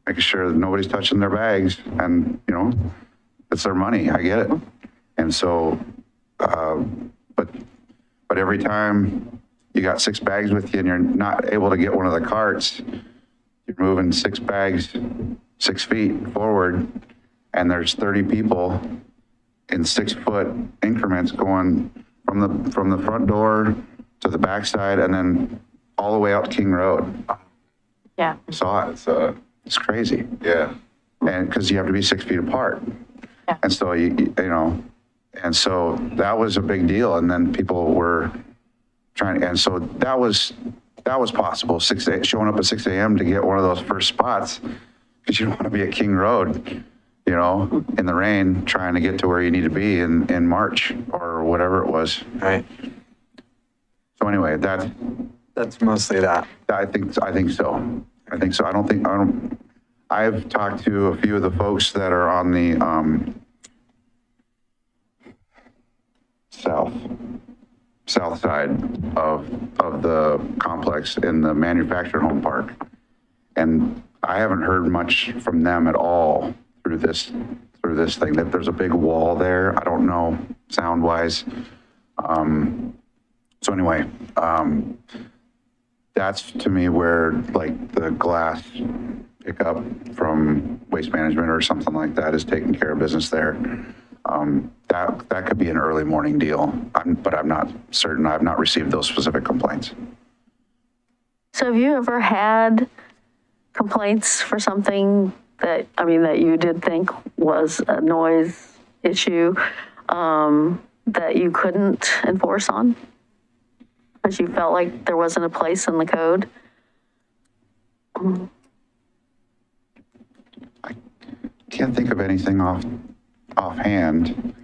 making sure that nobody's touching their bags. And, you know, it's their money. I get it. And so, but every time you got 6 bags with you and you're not able to get one of the carts, you're moving 6 bags 6 feet forward, and there's 30 people in 6-foot increments going from the front door to the backside and then all the way out to King Road. Yeah. Saw it. It's crazy. Yeah. And because you have to be 6 feet apart. Yeah. And so, you know, and so that was a big deal. And then people were trying, and so that was possible, showing up at 6 a.m. to get one of those first spots, because you don't want to be at King Road, you know, in the rain, trying to get to where you need to be in March or whatever it was. Right. So anyway, That's mostly that. I think so. I've talked to a few of the folks that are on the south side of the complex in the manufactured home park. And I haven't heard much from them at all through this thing, that there's a big wall there. I don't know sound wise. So anyway, that's to me where like the glass pickup from Waste Management or something like that is taking care of business there. That could be an early morning deal, but I'm not certain. I've not received those specific complaints. So have you ever had complaints for something that you did think was a noise issue that you couldn't enforce on? Because you felt like there wasn't a place in the code? I can't think of anything offhand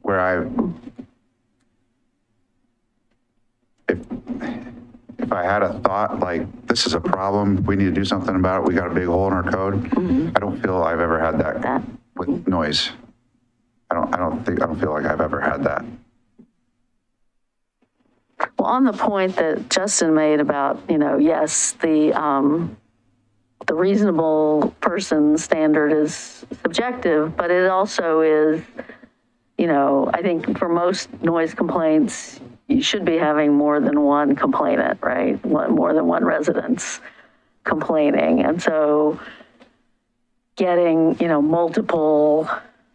where if I had a thought like, this is a problem, we need to do something about it, we got a big hole in our code. I don't feel I've ever had that with noise. I don't feel like I've ever had that. on the point that Justin made about, yes, the reasonable person standard is subjective, but it also is, I think for most noise complaints, you should be having more than one complainant, right? More than one residence complaining. And so getting, multiple,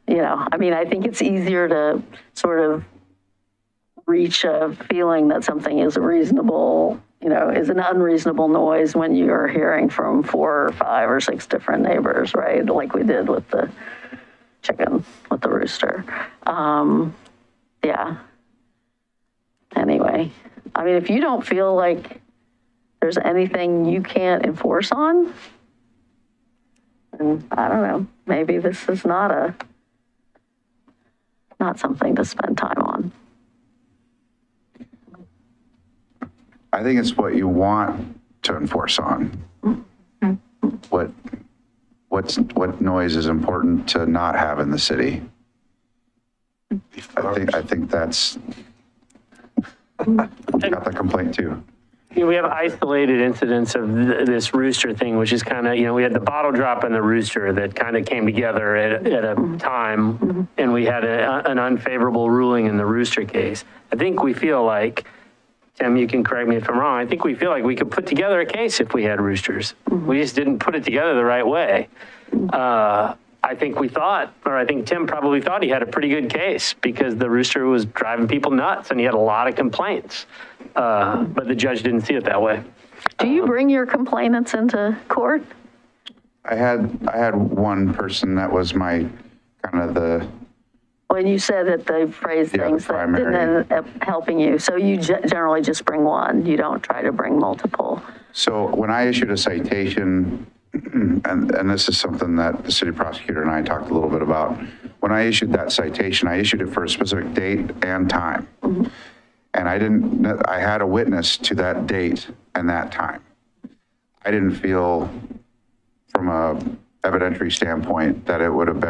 I think it's easier to sort of reach a feeling that something is reasonable, is an unreasonable noise when you're hearing from 4 or 5 or 6 different neighbors, right? Like we did with the chicken, with the rooster. Yeah. Anyway, if you don't feel like there's anything you can't enforce on, then I don't know, maybe this is not something to spend time on. I think it's what you want to enforce on. What noise is important to not have in the city? I think that's got the complaint too. We have isolated incidents of this rooster thing, which is kind of, we had the bottle drop and the rooster that kind of came together at a time, and we had an unfavorable ruling in the rooster case. I think we feel like, Tim, you can correct me if I'm wrong, I think we feel like we could put together a case if we had roosters. We just didn't put it together the right way. I think Tim probably thought he had a pretty good case because the rooster was driving people nuts and he had a lot of complaints. But the judge didn't see it that way. Do you bring your complainants into court? I had one person that was my kind of the. When you said that they phrased things that didn't end up helping you, so you generally just bring one. You don't try to bring multiple. So when I issued a citation, and this is something that the city prosecutor and I talked a little bit about. When I issued that citation, I issued it for a specific date and time. And I had a witness to that date and that time. I didn't feel from a evidentiary standpoint that it would have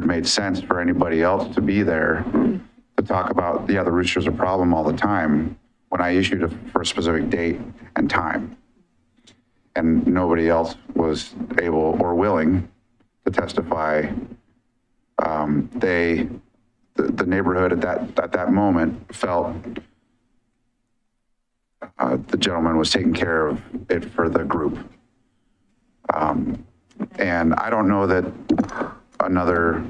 made sense for anybody else to be there to talk about, the rooster's a problem all the time, when I issued it for a specific date and time. And nobody else was able or willing to testify. The neighborhood at that moment felt the gentleman was taking care of it for the group. And I don't know that another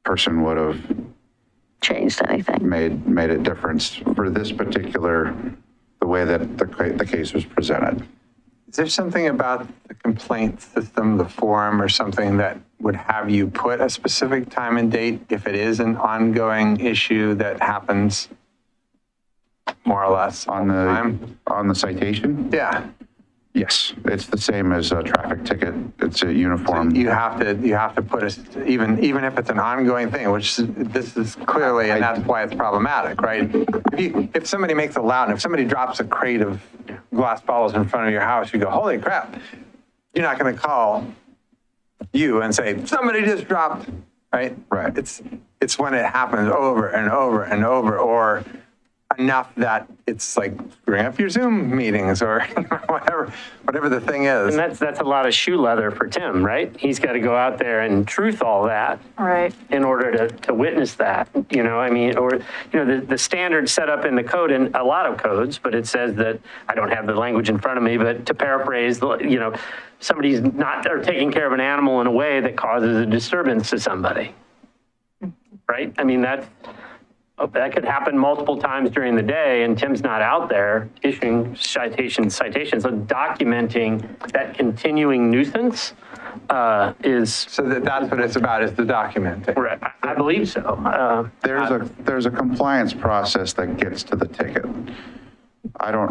person would have changed anything, made a difference for this particular, the way that the case was presented. Is there something about the complaint system, the form, or something that would have you put a specific time and date if it is an ongoing issue that happens more or less on the time? On the citation? Yeah. Yes, it's the same as a traffic ticket. It's a uniform. So you have to put even if it's an ongoing thing, which this is clearly, and that's why it's problematic, right? If somebody makes a loud, if somebody drops a crate of glass bottles in front of your house, you go, holy crap. You're not going to call you and say, somebody just dropped, right? Right. It's when it happens over and over and over, or enough that it's like screwing up your Zoom meetings or whatever the thing is. And that's a lot of shoe leather for Tim, right? He's got to go out there and truth all that, Right. in order to witness that, the standard set up in the code, in a lot of codes, but it says that, I don't have the language in front of me, but to paraphrase, somebody's not, or taking care of an animal in a way that causes a disturbance to somebody, right? That could happen multiple times during the day, and Tim's not out there issuing citations. So documenting that continuing nuisance is... So that's what it's about, is the documenting. Right. I believe so. There's a compliance process that gets to the ticket. I've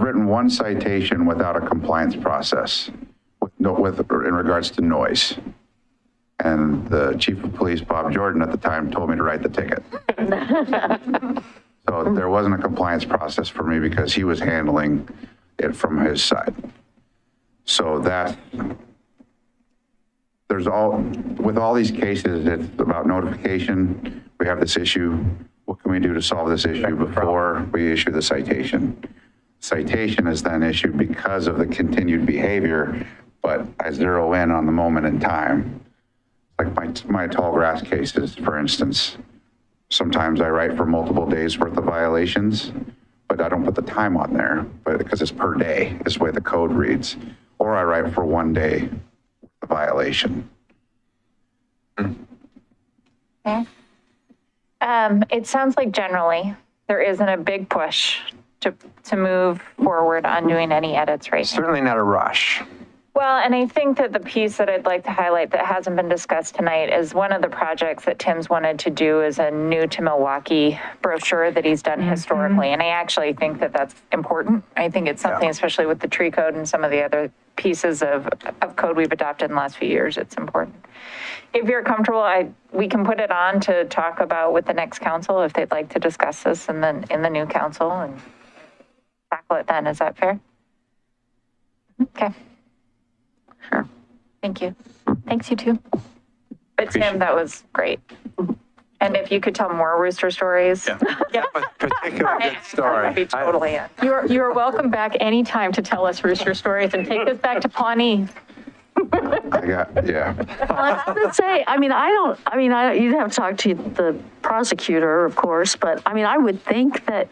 written one citation without a compliance process in regards to noise. And the chief of police, Bob Jordan, at the time told me to write the ticket. So there wasn't a compliance process for me because he was handling it from his side. So with all these cases, it's about notification. we have this issue. What can we do to solve this issue before we issue the citation? Citation is then issued because of the continued behavior, but I zero in on the moment in time. Like my tall grass cases, for instance, sometimes I write for multiple days worth of violations, but I don't put the time on there, but because it's per day is the way the code reads. Or I write for 1 day a violation. Okay. It sounds like generally there isn't a big push to move forward on doing any edits right now. Certainly not a rush. Well, and I think that the piece that I'd like to highlight that hasn't been discussed tonight is one of the projects that Tim's wanted to do is a new to Milwaukie brochure that he's done historically. And I actually think that that's important. I think it's something, especially with the tree code and some of the other pieces of code we've adopted in the last few years, it's important. If you're comfortable, we can put it on to talk about with the next council if they'd like to discuss this and then in the new council and tackle it then. Is that fair? Okay. Sure. Thank you. Thanks, you too. But Tim, that was great. And if you could tell more rooster stories. That was a particularly good story. I'd be totally in. You're welcome back anytime to tell us rooster stories and take us back to Pawnee. Yeah. Well, I was going to say, you'd have to talk to the prosecutor, of course, but I would think that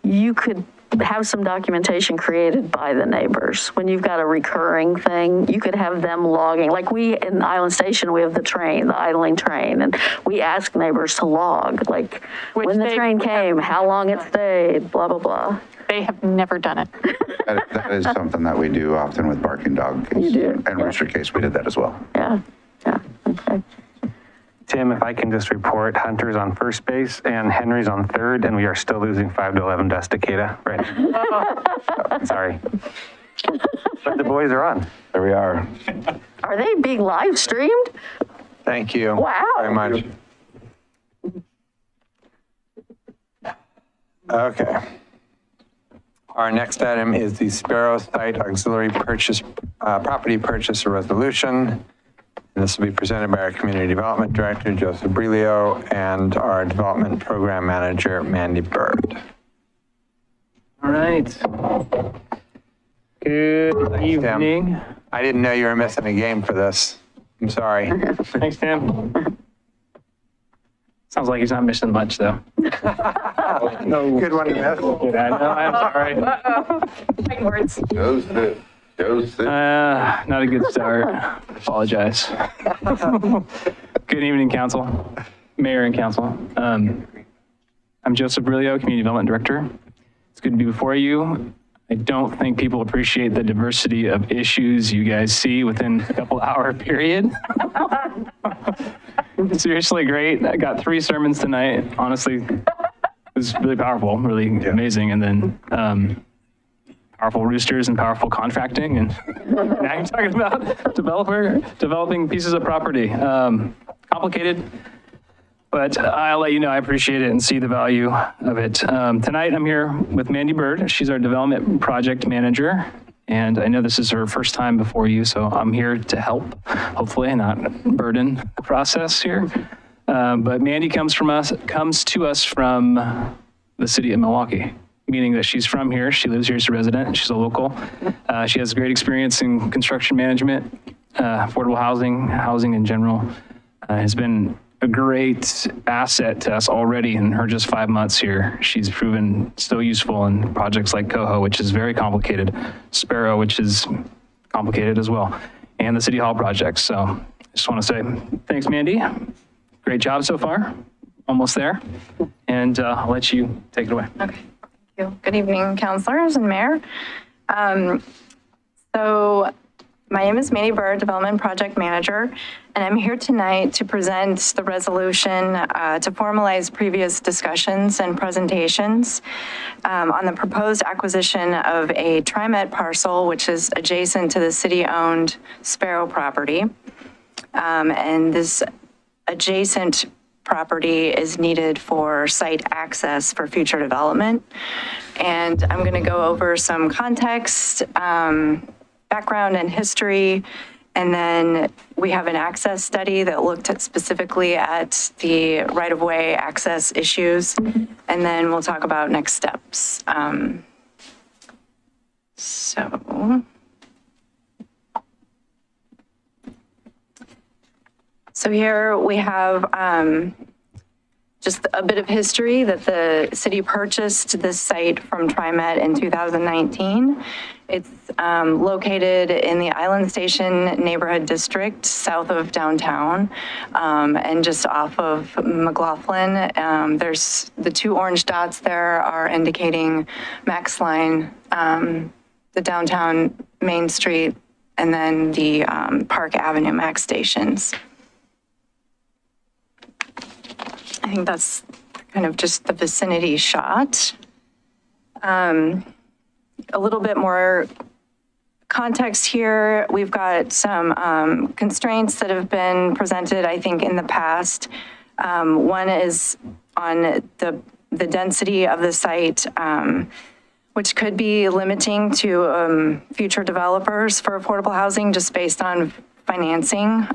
you could have some documentation created by the neighbors. When you've got a recurring thing, you could have them logging. Like we in Island Station, we have the idling train, and we ask neighbors to log, like when the train came, how long it stayed, blah, blah, blah. They have never done it. That is something that we do often with barking dog case. You do, And rooster case, we did that as well. Yeah, okay. Tim, if I can just report, Hunter's on first base and Henry's on third, and we are still losing 5-11 to Estacada right now. Sorry. But the boys are on. There we are. Are they being live streamed? Thank you. Wow. Very much. Okay. Our next item is the Sparrow Site Auxiliary Property Purchase Resolution. And this will be presented by our Community Development Director, Joseph Brilio, and our Development Program Manager, Mandy Bird. All right. Good evening. Tim. I didn't know you were missing a game for this. I'm sorry. Thanks, Tim. Sounds like he's not missing much, though. No. Good one to miss. I know, I'm sorry. Fighting words. Joseph. Not a good start. Apologize. Good evening, Council, Mayor and Council. I'm Joseph Brilio, Community Development Director. It's good to be before you. I don't think people appreciate the diversity of issues you guys see within a couple-hour period. Seriously great. I got 3 sermons tonight. Honestly, it was really powerful, really amazing. And then powerful roosters and powerful contracting. And now you're talking about developing pieces of property. Complicated, but I'll let you know I appreciate it and see the value of it. Tonight I'm here with Mandy Bird. She's our development project manager. And I know this is her first time before you, so I'm here to help, hopefully, and not burden the process here. But Mandy comes to us from the city of Milwaukie, meaning that she's from here. She lives here as a resident. She's a local. She has great experience in construction management, affordable housing in general. Has been a great asset to us already in her just 5 months here. She's proven so useful in projects like Coho, which is very complicated, Sparrow, which is complicated as well, and the City Hall project. So I just want to say thanks, Mandy. Great job so far. Almost there. And I'll let you take it away. Okay. Thank you. Good evening, councilors and mayor. So my name is Mandy Bird, Development Project Manager, and I'm here tonight to present the resolution to formalize previous discussions and presentations on the proposed acquisition of a TriMet parcel, which is adjacent to the city-owned Sparrow property. And this adjacent property is needed for site access for future development. And I'm going to go over some context, background and history, And then we have an access study that looked at specifically at the right-of-way access issues. And then we'll talk about next steps. So here we have just a bit of history that the city purchased this site from TriMet in 2019. It's located in the Island Station neighborhood district south of downtown and just off of McLaughlin. There's the two orange dots there are indicating Max Line, the downtown Main Street, and then the Park Avenue Max stations. I think that's kind of just the vicinity shot. A little bit more context here. We've got some constraints that have been presented, I think, in the past. One is on the density of the site, which could be limiting to future developers for affordable housing just based on financing.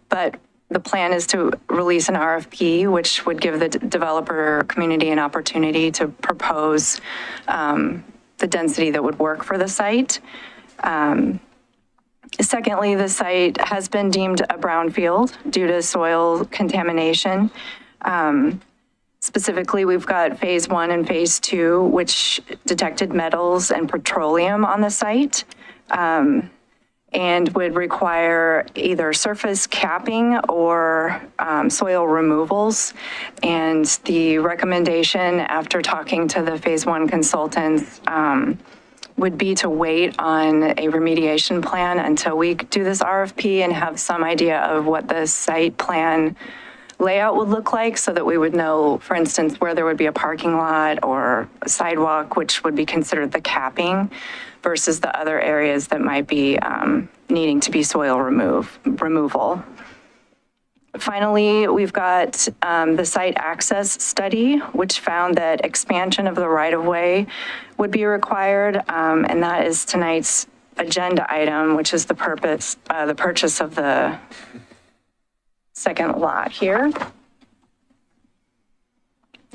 But the plan is to release an RFP, which would give the developer community an opportunity to propose the density that would work for the site. Secondly, the site has been deemed a brownfield due to soil contamination. Specifically, we've got phase 1 and phase 2, which detected metals and petroleum on the site. And would require either surface capping or soil removals. And the recommendation after talking to the phase 1 consultants would be to wait on a remediation plan until we do this RFP and have some idea of what the site plan layout would look like so that we would know, for instance, where there would be a parking lot or a sidewalk, which would be considered the capping, versus the other areas that might be needing to be soil removal. Finally, we've got the site access study, which found that expansion of the right-of-way would be required, and that is tonight's agenda item, which is the purchase of the second lot here.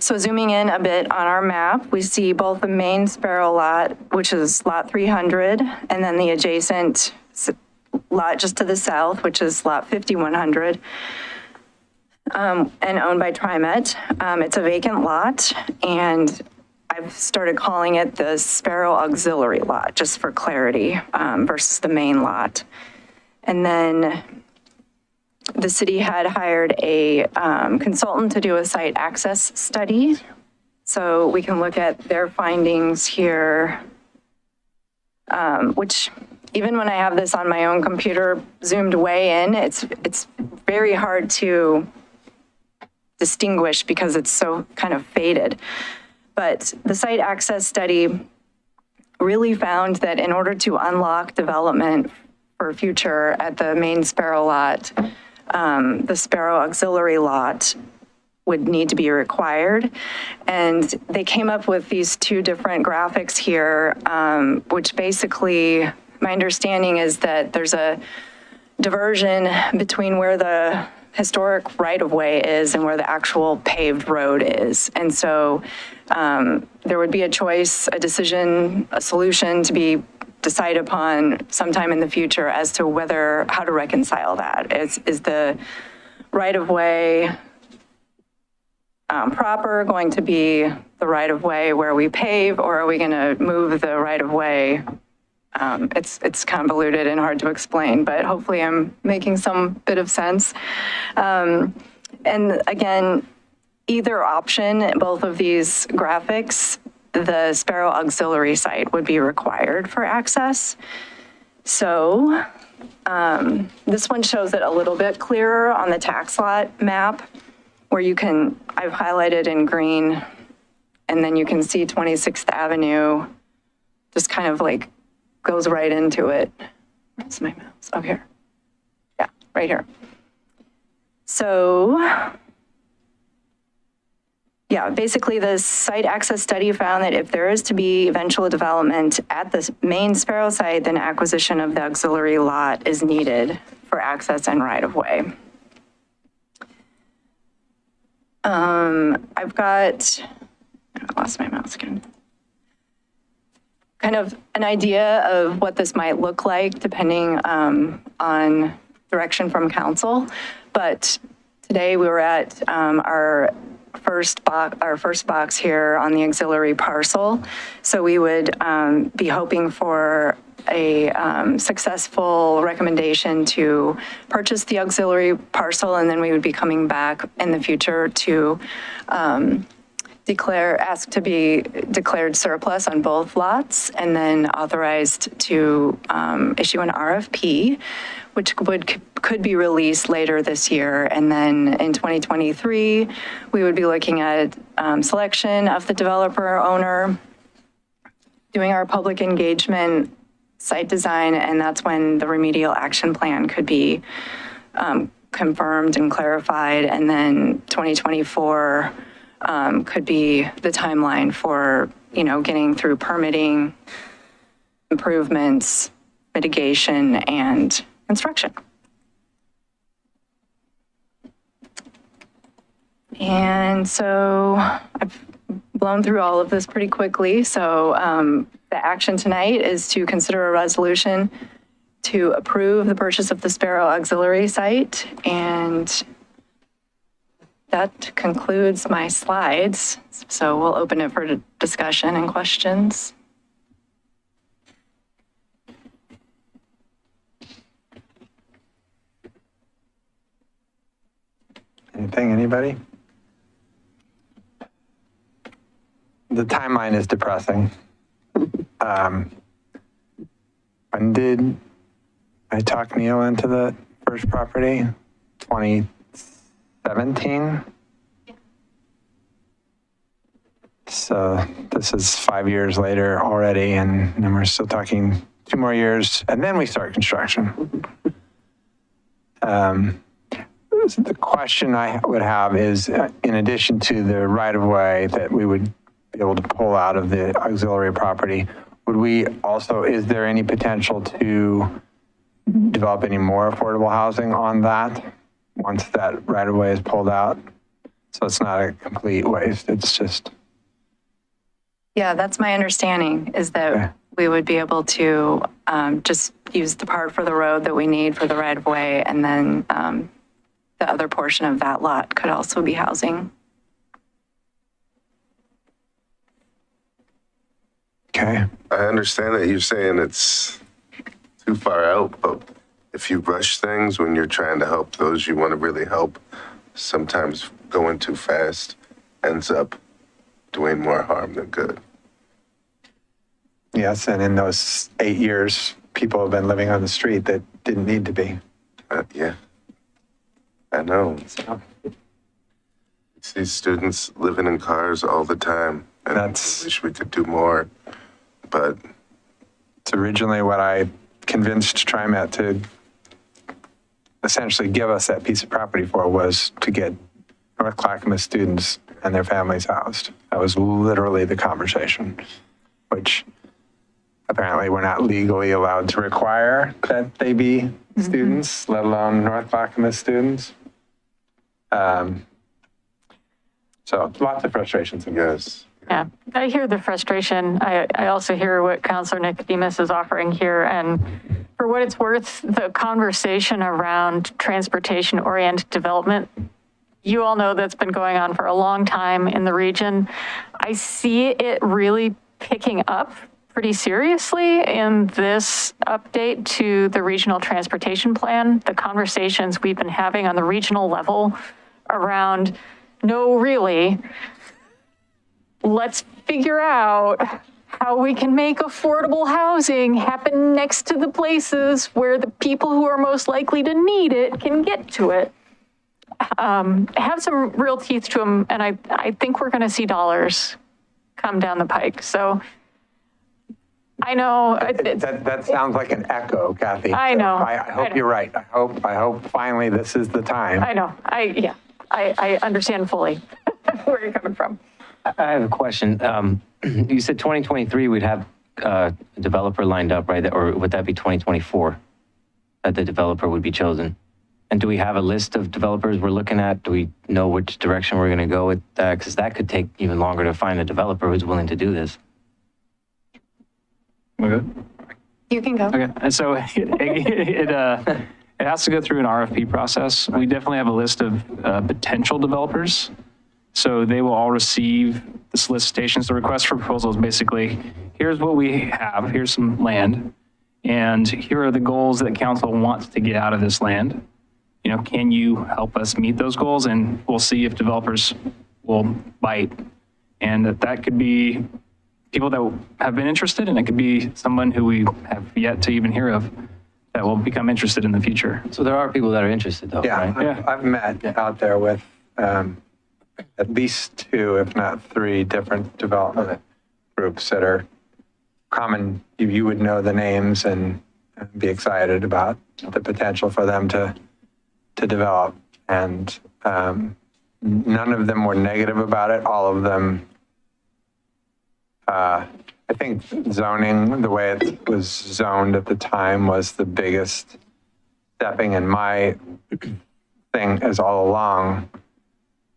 So zooming in a bit on our map, we see both the main Sparrow lot, which is lot 300, and then the adjacent lot just to the south, which is lot 5100, and owned by TriMet. It's a vacant lot, and I've started calling it the Sparrow auxiliary lot, just for clarity, versus the main lot. And then the city had hired a consultant to do a site access study. So we can look at their findings here, which even when I have this on my own computer zoomed way in, it's very hard to distinguish because it's so kind of faded. But the site access study really found that in order to unlock development for future at the main Sparrow lot, the Sparrow auxiliary lot would need to be required. And they came up with these two different graphics here, which basically, my understanding is that there's a diversion between where the historic right-of-way is and where the actual paved road is. And so there would be a choice, a decision, a solution to be decided upon sometime in the future as to how to reconcile that. Is the right-of-way proper going to be the right-of-way where we pave, or are we going to move the right-of-way? It's convoluted and hard to explain, but hopefully I'm making some bit of sense. And again, either option, both of these graphics, the Sparrow auxiliary site would be required for access. So this one shows it a little bit clearer on the tax lot map, where I've highlighted in green, and then you can see 26th Avenue just kind of like goes right into it. Where's my mouse? Oh, here. Yeah, right here. So Yeah, basically the site access study found that if there is to be eventual development at the main Sparrow site, then acquisition of the auxiliary lot is needed for access and right-of-way. I've got, I lost my mouse again. Kind of an idea of what this might look like depending on direction from council. But today we were at our first box here on the auxiliary parcel. So we would be hoping for a successful recommendation to purchase the auxiliary parcel, and then we would be coming back in the future to ask to be declared surplus on both lots, and then authorized to issue an RFP, which could be released later this year. And then in 2023, we would be looking at selection of the developer owner, doing our public engagement, site design, and that's when the remedial action plan could be confirmed and clarified. And then 2024 could be the timeline for, getting through permitting, improvements, mitigation, and construction. And so I've blown through all of this pretty quickly. So the action tonight is to consider a resolution to approve the purchase of the Sparrow auxiliary site. And that concludes my slides. So we'll open it for discussion and questions. Anything, anybody? The timeline is depressing. When did I talk Neil into the first property? 2017? So this is 5 years later already, and then we're still talking 2 more years, and then we start construction. The question I would have is, in addition to the right-of-way that we would be able to pull out of the auxiliary property, would we also, is there any potential to develop any more affordable housing on that once that right-of-way is pulled out? So it's not a complete waste, it's just... Yeah, that's my understanding, is that we would be able to just use the part for the road that we need for the right-of-way, and then the other portion of that lot could also be housing. Okay. I understand that you're saying it's too far out, but if you rush things when you're trying to help those you want to really help, sometimes going too fast ends up doing more harm than good. Yes, and in those 8 years, people have been living on the street that didn't need to be. Yeah, I know. So See students living in cars all the time, and I wish we could do more, but... It's originally what I convinced TriMet to essentially give us that piece of property for, was to get North Clackamas students and their families housed. That was literally the conversation, which apparently we're not legally allowed to require that they be students, let alone North Clackamas students. So lots of frustrations, I guess. Yeah, I hear the frustration. I also hear what Councilor Nicodemus is offering here. And for what it's worth, the conversation around transportation-oriented development, you all know that's been going on for a long time in the region. I see it really picking up pretty seriously in this update to the regional transportation plan. The conversations we've been having on the regional level around, no, really, let's figure out how we can make affordable housing happen next to the places where the people who are most likely to need it can get to it. Have some real teeth to them, and I think we're going to see dollars come down the pike. So I know that sounds like an echo, Kathy. I know. I hope you're right. I hope finally this is the time. I know. I understand fully. where you're coming from. I have a question. You said 2023 we'd have a developer lined up, right? Or would that be 2024 that the developer would be chosen? And do we have a list of developers we're looking at? Do we know which direction we're going to go with that? Because that could take even longer to find a developer who's willing to do this. We're good? You can go. Okay, and so it has to go through an RFP process. We definitely have a list of potential developers. So they will all receive the solicitations. The request for proposals, basically, here's what we have, here's some land, and here are the goals that council wants to get out of this land. You know, can you help us meet those goals? And we'll see if developers will bite. And that could be people that have been interested, and it could be someone who we have yet to even hear of that will become interested in the future. So there are people that are interested, though, Yeah, right? Yeah. I've met out there with at least 2, if not 3 different development groups that are common. You would know the names and be excited about the potential for them to develop. And none of them were negative about it. All of them, I think zoning, the way it was zoned at the time, was the biggest stepping. And my thing is all along,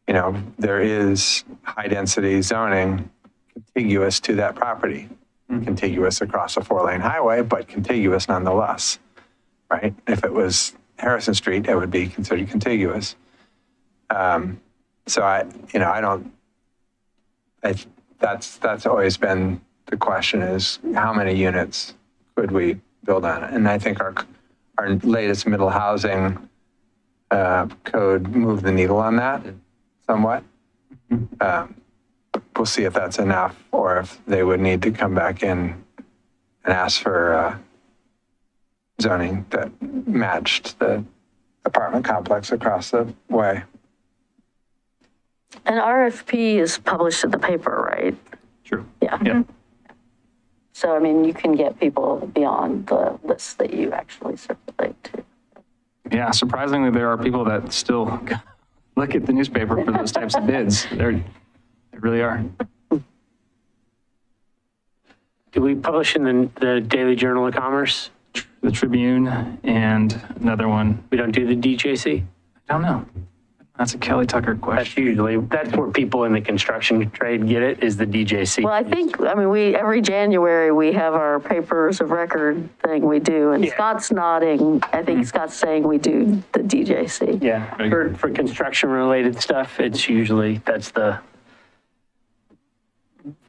you know, there is high density zoning contiguous to that property, contiguous across a 4-lane highway, but contiguous nonetheless, right? If it was Harrison Street, it would be considered contiguous. So that's always been the question, is how many units could we build on it? And I think our latest middle housing code moved the needle on that somewhat. We'll see if that's enough, or if they would need to come back in and ask for zoning that matched the apartment complex across the way. An RFP is published in the paper, right? True. Yeah. Yeah. So, I mean, you can get people beyond the list that you actually circulate to. Yeah, surprisingly, there are people that still look at the newspaper for those types of bids. They really are. Do we publish in the Daily Journal of Commerce? The Tribune and another one. We don't do the DJC? I don't know. That's a Kelly Tucker question. That's where people in the construction trade get it, is the DJC. Well, I mean, every January we have our papers of record thing we do, and Scott's nodding. I think Scott's saying we do the DJC. Yeah, for construction related stuff, it's usually, that's the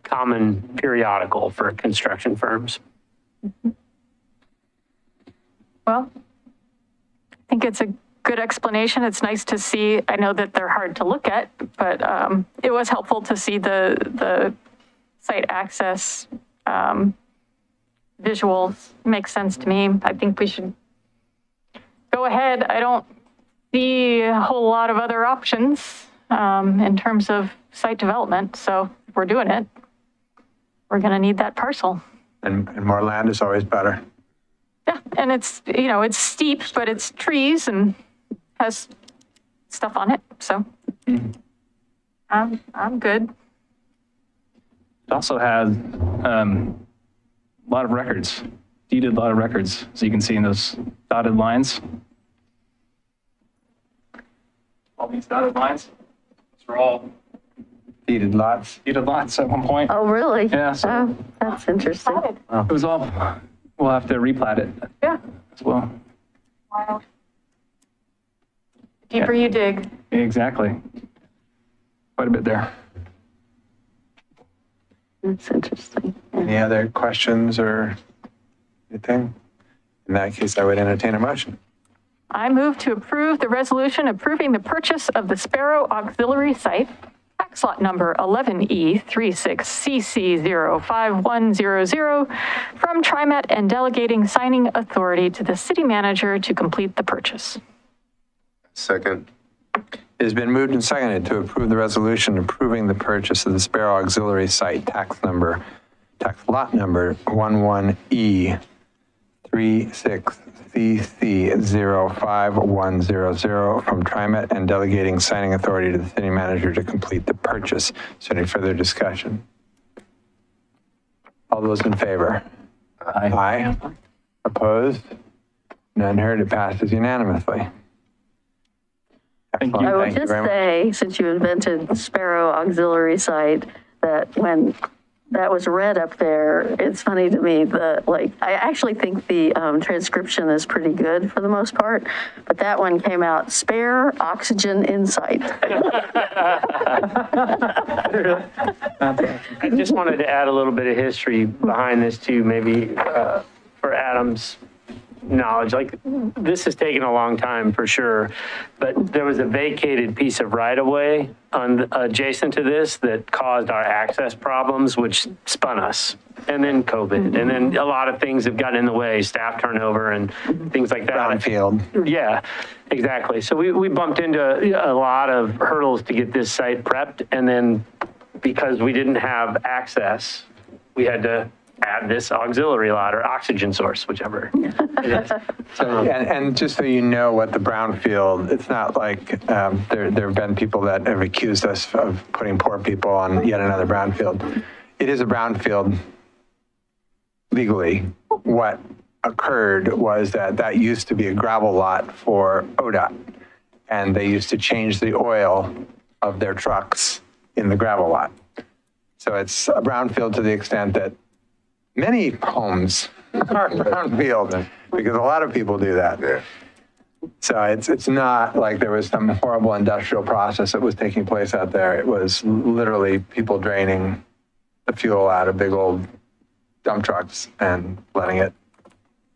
common periodical for construction firms. Well, I think it's a good explanation. It's nice to see. I know that they're hard to look at, but it was helpful to see the site access visuals. Makes sense to me. I think we should go ahead. I don't see a whole lot of other options in terms of site development. So if we're doing it, we're going to need that parcel. And more land is always better. Yeah, and it's, you know, it's steep, but it's trees and has stuff on it, so I'm good. It also has a lot of records, deeded lot of records, so you can see in those dotted lines. All these dotted lines, these are all Deeded lots. deeded lots at one point. Oh, really? Yeah, so Oh, that's interesting. it was all, we'll have to replat it Yeah. as well. Wild. Deeper you dig. Exactly. Quite a bit there. That's interesting. Any other questions or anything? In that case, I would entertain a motion. I move to approve the resolution approving the purchase of the Sparrow Auxiliary Site, tax lot number 11E36CC05100, from TriMet and delegating signing authority to the city manager to complete the purchase. Second. It has been moved and seconded to approve the resolution approving the purchase of the Sparrow Auxiliary Site, tax lot number 11E36 LCC 05100 from TriMet and delegating signing authority to the city manager to complete the purchase. Is there any further discussion? All those in favor? Aye. Opposed? None heard. It passes unanimously. Excellent. I will Thank you just very much. say, since you invented the Sparrow auxiliary site, that when that was read up there, it's funny to me that, like, I actually think the transcription is pretty good for the most part, but that one came out, spare oxygen insight. I just wanted to add a little bit of history behind this too, maybe for Adam's knowledge. Like, this has taken a long time for sure, but there was a vacated piece of right-of-way adjacent to this that caused our access problems, which spun us. And then COVID, and then a lot of things have gotten in the way, staff turnover and things like that. Brownfield. Yeah, exactly. So we bumped into a lot of hurdles to get this site prepped, and then because we didn't have access, we had to add this auxiliary lot or oxygen source, whichever it is. And just so you know what the brownfield, it's not like there have been people that have accused us of putting poor people on yet another brownfield. It is a brownfield legally. What occurred was that used to be a gravel lot for ODOT, and they used to change the oil of their trucks in the gravel lot. So it's a brownfield to the extent that many homes are brownfield, because a lot of people do that. Yeah. So it's not like there was some horrible industrial process that was taking place out there. It was literally people draining the fuel out of big old dump trucks and letting it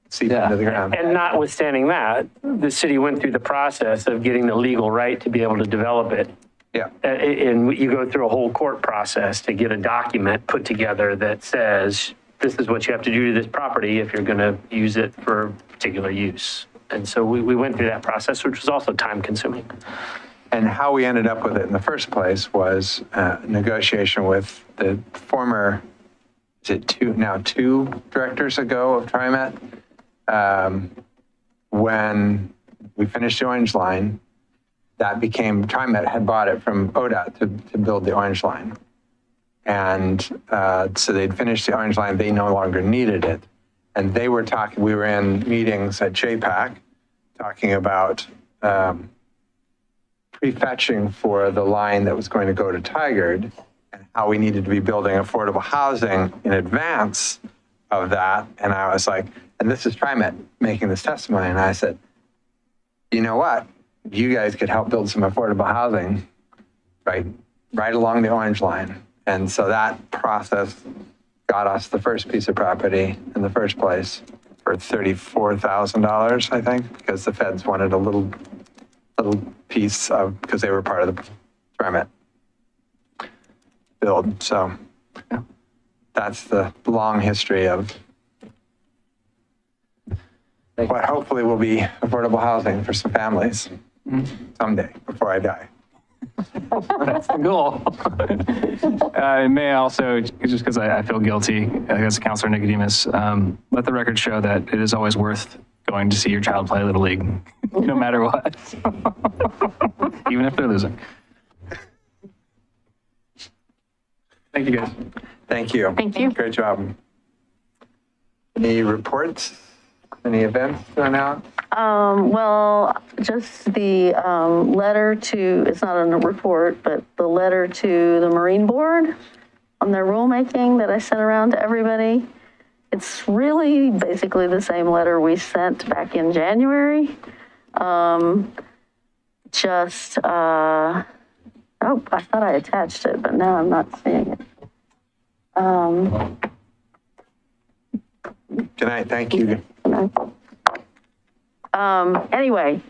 seep into the ground. And notwithstanding that, the city went through the process of getting the legal right to be able to develop it. Yeah. And you go through a whole court process to get a document put together that says, this is what you have to do to this property if you're going to use it for particular use. And so we went through that process, which was also time consuming. And how we ended up with it in the first place was negotiation with the former, is it two directors ago of TriMet. When we finished the Orange Line, that became, TriMet had bought it from ODOT to build the Orange Line. And so they'd finished the Orange Line, they no longer needed it. And they were talking, we were in meetings at JPAC talking about prefetching for the line that was going to go to Tigard, and how we needed to be building affordable housing in advance of that. And I was like, and this is TriMet making this testimony. And I said, you know what? You guys could help build some affordable housing right along the Orange Line. And so that process got us the first piece of property in the first place for $34,000, I think, because the feds wanted a little piece of, because they were part of the TriMet build. So that's the long history of what hopefully will be affordable housing for some families someday before I die. That's the goal. May I also, just because I feel guilty as Councilor Nicodemus, let the record show that it is always worth going to see your child play Little League, no matter what, even if they're losing. Thank you, guys. Thank you. Thank you. Great job. Any reports? Any events to announce? Well, just the letter to, it's not a report, but the letter to the Marine Board on their rulemaking that I sent around to everybody. It's really basically the same letter we sent back in January. Oh, I thought I attached it, but now I'm not seeing it. Good night. Thank you. Anyway,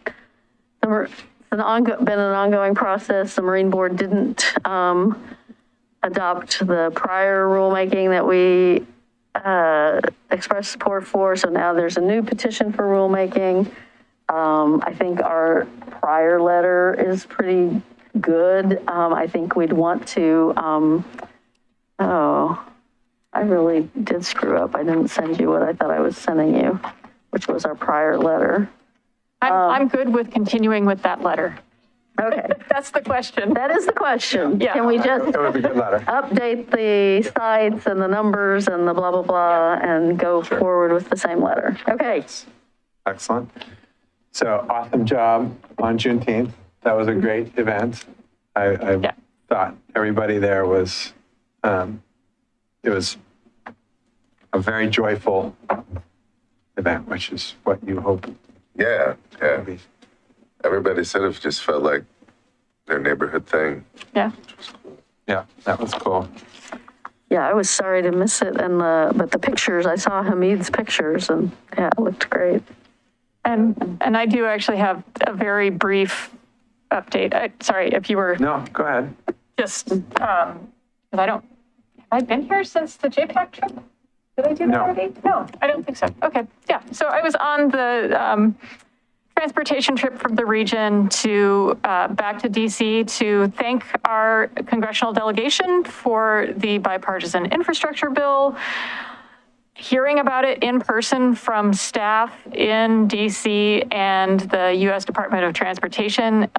it's been an ongoing process. The Marine Board didn't adopt the prior rulemaking that we expressed support for, so now there's a new petition for rulemaking. I think our prior letter is pretty good. I think we'd want to, I really did screw up. I didn't send you what I thought I was sending you, which was our prior letter. I'm good with continuing with that letter. Okay, That's the question. that is the question. Yeah. Can we just It was a good letter. update the sites and the numbers and the blah, blah, blah, and go forward with the same letter? Okay. Excellent. So awesome job on Juneteenth. That was a great event. I thought everybody there was, it was a very joyful event, which is what you hope. Yeah, yeah. Everybody said it just felt like their neighborhood thing. Yeah. Yeah, that was cool. Yeah, I was sorry to miss it, but the pictures, I saw Hamid's pictures, and yeah, it looked great. And I do actually have a very brief update. Sorry if you were No, go ahead. just, because have I been here since the JPAC trip? Did I do that No. already? No, I don't think so. Okay, yeah. So I was on the transportation trip from the region to back to DC to thank our congressional delegation for the bipartisan infrastructure bill. Hearing about it in person from staff in DC and the U.S. Department of Transportation,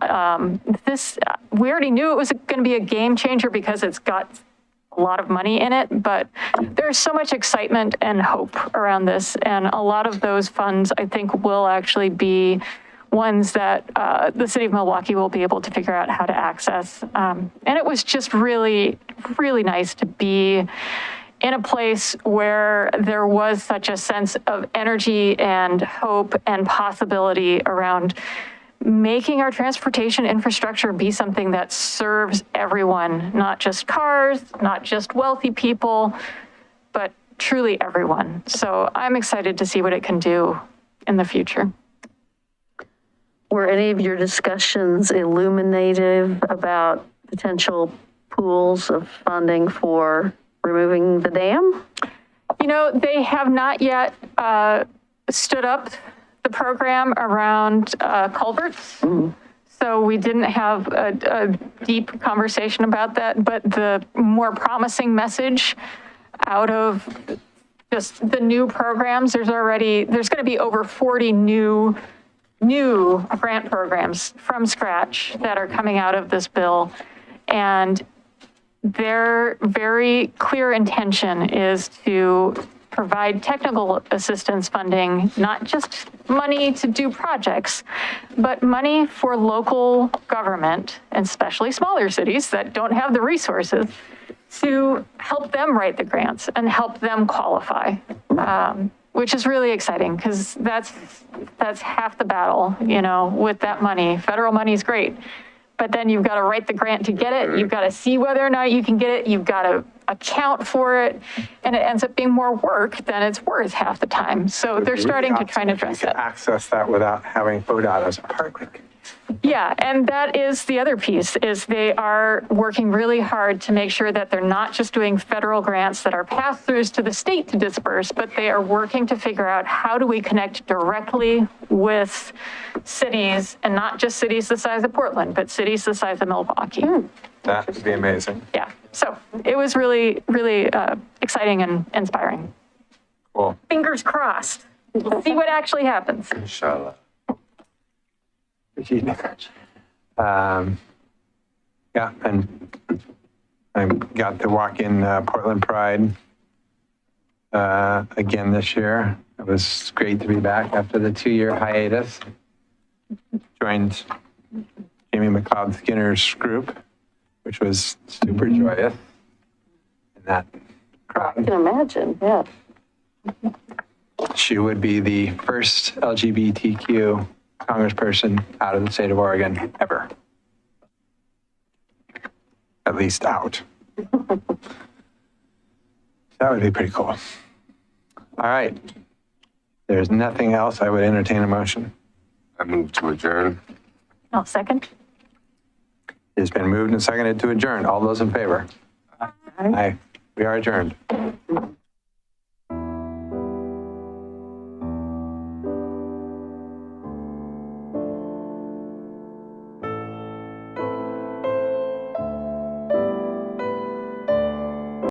we already knew it was going to be a game changer because it's got a lot of money in it, but there's so much excitement and hope around this. And a lot of those funds, I think, will actually be ones that the city of Milwaukie will be able to figure out how to access. And it was just really, really nice to be in a place where there was such a sense of energy and hope and possibility around making our transportation infrastructure be something that serves everyone, not just cars, not just wealthy people, but truly everyone. So I'm excited to see what it can do in the future. Were any of your discussions illuminative about potential pools of funding for removing the dam? You know, they have not yet stood up the program around culverts. So we didn't have a deep conversation about that, but the more promising message out of just the new programs, there's going to be over 40 new grant programs from scratch that are coming out of this bill. And their very clear intention is to provide technical assistance funding, not just money to do projects, but money for local government, and especially smaller cities that don't have the resources, to help them write the grants and help them qualify, which is really exciting because that's half the battle, you know, with that money. Federal money is great, but then you've got to write the grant to get it. You've got to see whether or not you can get it. You've got to account for it, and it ends up being more work than it's worth half the time. So they're starting to try and address it. Access that without having ODOT as a partner. Yeah, and that is the other piece, is they are working really hard to make sure that they're not just doing federal grants that are pass-throughs to the state to disperse, but they are working to figure out how do we connect directly with cities, and not just cities the size of Portland, but cities the size of Milwaukee. That would be amazing. Yeah, so it was really, really exciting and inspiring. Cool. Fingers crossed. We'll see what actually happens. Inshallah. Yeah, and I got to walk in Portland Pride again this year. It was great to be back after the 2-year hiatus. Joined Jamie McLeod Skinner's group, which was super joyous. And that crowd. I can imagine, yeah. She would be the first LGBTQ congressperson out of the state of Oregon ever. At least out. That would be pretty cool. All right. There's nothing else. I would entertain a motion. I move to adjourn. I'll second. It's been moved and seconded to adjourn. All those in favor? Aye. We are adjourned.